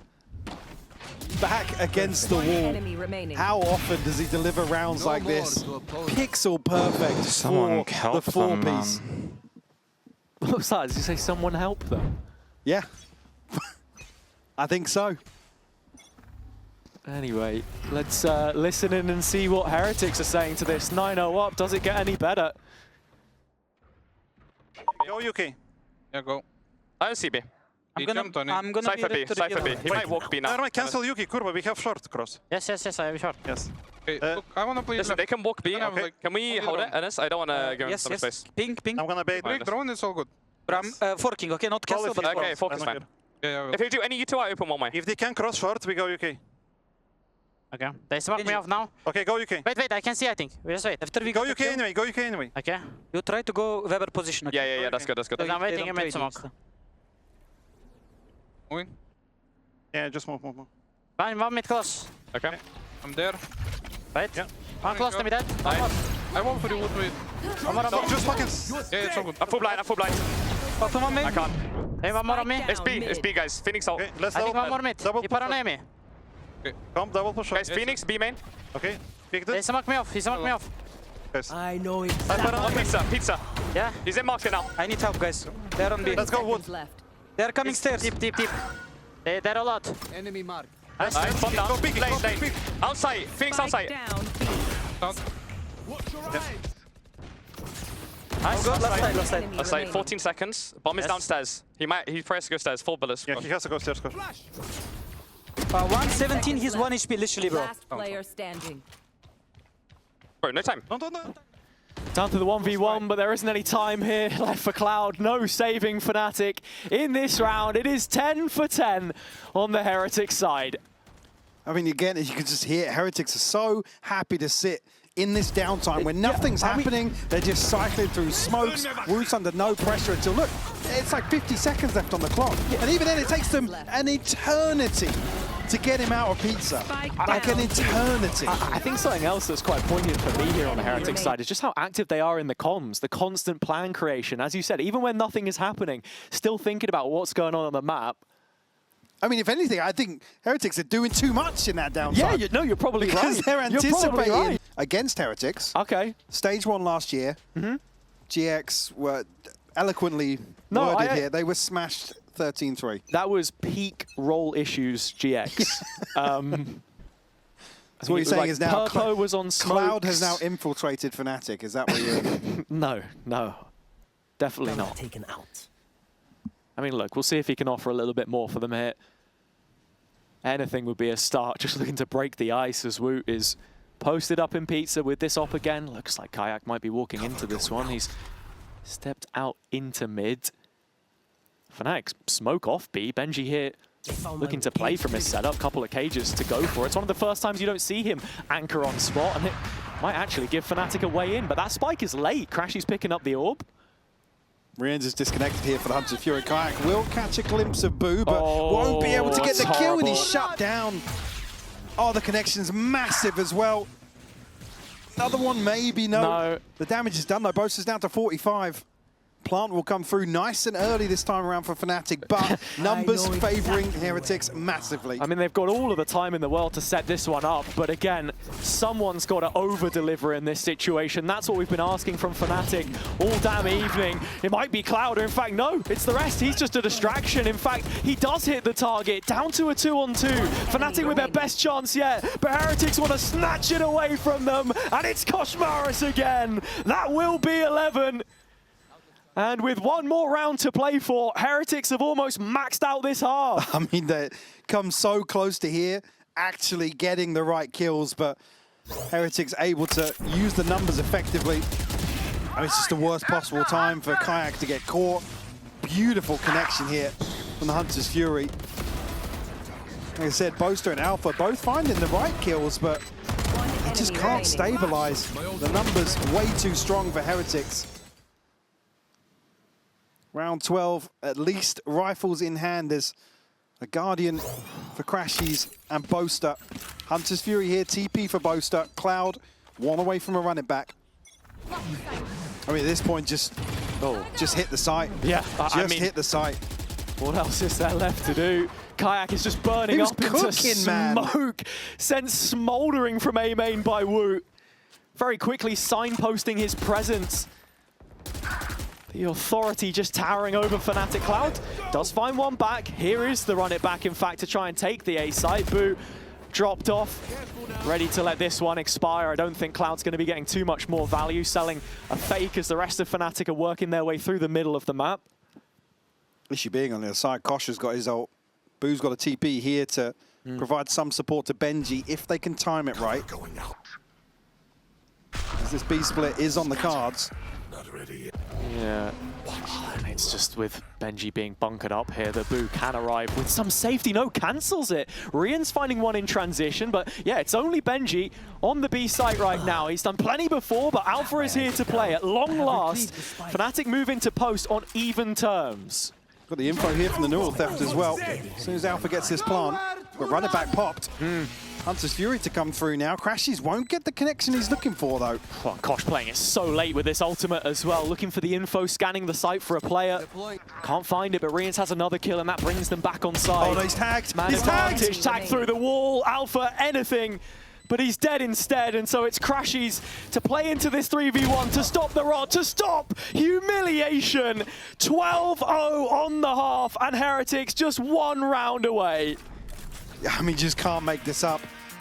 back against the wall. Enemy remaining. How often does he deliver rounds like this? Pixel perfect Someone for help the them, 4-piece. What was that? Did you say someone help them? Yeah, I think so. Anyway, let's listen in and see what Heretics are saying to this. 9-0 up. Does it get any better? Go UK. Yeah, go. I see B. I'm gonna Cypher B, Cypher B. He might walk B now. Never mind, cancel Yuki, Kurva, we have short cross. Yes, I have short. Yes. Okay, look, I wanna play Listen, left. they can walk B. Okay. Can we hold it, Enes? I don't want to give him some space. Ping. I'm gonna bait. Break drone is all good. But I'm forking, okay? Not cancel, but Okay, focus, I'm man. not Yeah, If you do any U2, I open one way. If they can cross short, we go UK. Okay. They smoke me off now. Okay, go UK. Wait, I can see, I think. Just wait. After we Go UK anyway, go UK anyway. Okay. You try to go Weber position, okay? Yeah, that's good, that's good. Because I'm waiting a mid smoke. Moving. Yeah, just move. Fine, 1 mid close. Okay. I'm there. Right? Yeah. One close to me dead. I won't for you, would wait. One more on No, me. just fucking... Yeah, it's all good. I'm full blind, Bottom on me. I can't. Hey, one more on me. It's B, guys. Phoenix out. Okay, let's I think one double... more mid. Double You paranoia me. Come, double push short. Guys, Phoenix, B main. Okay, pick They this. smoke me off. He smoked me off. Guys. I know it. On pizza. Yeah. He's in market now. I need help, guys. They're on B. Let's go wood. Left. They're coming stairs. Deep. They're a lot. Enemy mark. Nice, bomb down. Go big, Lane. big. Outside, Phoenix outside. Down. Nice. Left side. Enemy Outside, remaining. 14 seconds. Bomb is downstairs. He tries to go stairs. 4 bullets. Yeah, he has to go stairs. Go. 117, he's 1 HP, literally, bro. Last player standing. Bro, no time. No. Down to the 1v1, but there isn't any time here left for Cloud. No saving Fnatic in this round. It is 10 for 10 on the Heretic side. I mean, again, as you can just hear, Heretics are so happy to sit in this downtime when nothing's happening. They're just cycling through smokes, Roots under no pressure until, look, it's like 50 seconds left on the clock. And even then, it takes them an eternity to get him out of pizza. Like an eternity. I think something else that's quite poignant for me here on the Heretic side is just how active they are in the comms, the constant plan creation. As you said, even when nothing is happening, still thinking about what's going on the map. I mean, if anything, I think Heretics are doing too much in that downtime. Yeah, you're probably because right. they're You're probably anticipating right. against Heretics. Okay. Stage 1 last year. GX were eloquently worded here. They were smashed 13-3. That was peak roll issues GX. So what you're saying is now Purpo was on smokes. Cloud has now infiltrated Fnatic. Is that what you're... No. Definitely not. Taken out. I mean, look, we'll see if he can offer a little bit more for them here. Anything would be a start. Just looking to break the ice as Woot is posted up in pizza with this op again. Looks like Kayak might be walking into this one. He's stepped out into mid. Fnatic smoke off B. Benji here looking to play from his setup. Couple of cages to go for. It's one of the first times you don't see him anchor on spot, and it might actually give Fnatic a way in. But that spike is late. Crashy's picking up the orb. Rienz is disconnected here for the Hunter Fury. Kayak will catch a glimpse of Boo, but won't be able to get that's the kill, and horrible. he's shut down. Oh, the connection's massive as well. Another one, maybe, no. The damage is done, though. Bosa's down to 45. Plant will come through nice and early this time around for Fnatic, but numbers favouring Heretics massively. I mean, they've got all of the time in the world to set this one up, but again, someone's got to over-deliver in this situation. That's what we've been asking from Fnatic all damn evening. It might be Cloud, or in fact, no, it's the rest. He's just a distraction. In fact, he does hit the target, down to a 2-on-2. Fnatic with their best chance yet, but Heretics want to snatch it away from them, and it's Koshmaris again. That will be 11. And with one more round to play for, Heretics have almost maxed out this half. I mean, they come so close to here, actually getting the right kills, but Heretics able to use the numbers effectively. I mean, it's just the worst possible time for Kayak to get caught. Beautiful connection here from the Hunter's Fury. Like I said, Boaster and Alpha both finding the right kills, but they just can't stabilize. The numbers way too strong for Heretics. Round 12, at least rifles in hand. There's a Guardian for Crashies and Boaster. Hunter's Fury here, TP for Boaster. Cloud, one away from a run it back. I mean, at this point, just hit the site. Yeah, I mean, hit the site. What else is there left to do? Kayak is just burning up into smoke, sent smoldering from A main by Wu. Very quickly signposting his presence. The authority just towering over Fnatic. Cloud does find one back. Here is the run it back, in fact, to try and take the A site. Boo dropped off, ready to let this one expire. I don't think Cloud's going to be getting too much more value selling a fake as the rest of Fnatic are working their way through the middle of the map. Issue being on the other side, Kosh has got his ult. Boo's got a TP here to provide some support to Benji if they can time it right. As this B split is on the cards. Yeah, and it's just with Benji being bunkered up here that Boo can arrive with some safety. No, cancels it. Rien's finding one in transition, but yeah, it's only Benji on the B site right now. He's done plenty before, but Alpha is here to play at long last. Fnatic move into post on even terms. Got the info here from the Neural Theft as well. As soon as Alpha gets this plant, but run it back popped. Hunter's Fury to come through now. Crashies won't get the connection he's looking for, though. Well, Kosh playing it so late with this ultimate as well. Looking for the info, scanning the site for a player. Can't find it, but Rienz has another kill, and that brings them back on side. Oh, no, he's tagged. Man He's tagged. advantage, tagged through the wall. Alpha, anything. But he's dead instead, and so it's Crashies to play into this 3v1, to stop the rot, to stop humiliation. 12-0 on the half, and Heretics just one round away. I mean, just can't make this up.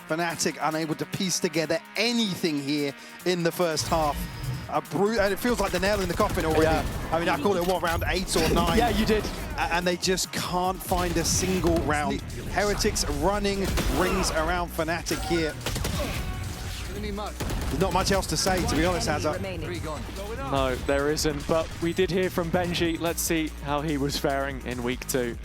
Fnatic unable to piece together anything here in the first half. And it feels like the nail in the coffin already. Yeah. I mean, I called it, what, round 8 or 9? Yeah, you did. And they just can't find a single round. Heretics running rings around Fnatic here. There's not much else to say, to be honest, Hazard. No, there isn't, but we did hear from Benji. Let's see how he was faring in week 2.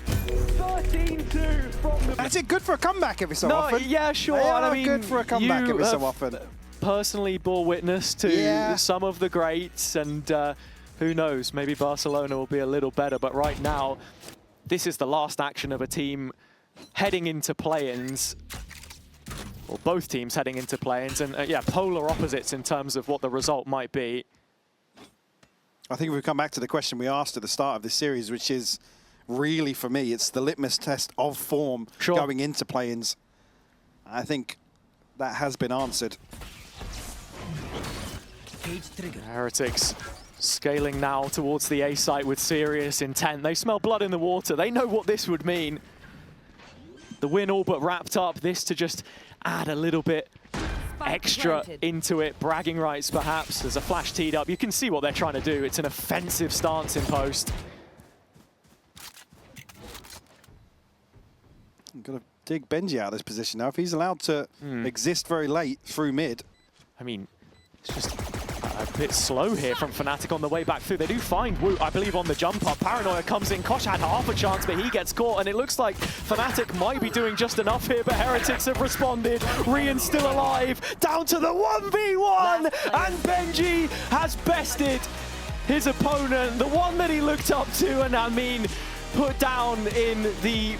13-2 from the... That's it, good for a comeback every so often. Yeah, sure. They are I mean, good for a comeback every so often. Personally bore witness to some of the greats, and who knows, maybe Barcelona will be a little better, but right now, this is the last action of a team heading into play-ins, or both teams heading into play-ins, and yeah, polar opposites in terms of what the result might be. I think we've come back to the question we asked at the start of this series, which is, really, for me, it's the litmus test of form going into play-ins. I think that has been answered. Heretics scaling now towards the A site with serious intent. They smell blood in the water. They know what this would mean. The win all but wrapped up. This to just add a little bit extra into it. Bragging rights, perhaps. There's a flash teed up. You can see what they're trying to do. It's an offensive stance in post. Got to dig Benji out of this position now. If he's allowed to exist very late through mid. I mean, it's just bit slow here from Fnatic on the way back through. They do find Woot, I believe, on the jump up. Paranoia comes in. Kosh had half a chance, but he gets caught, and it looks like Fnatic might be doing just enough here, but Heretics have responded. Rian's still alive, down to the 1v1, and Benji has bested his opponent, the one that he looked up to, and I mean, put down in the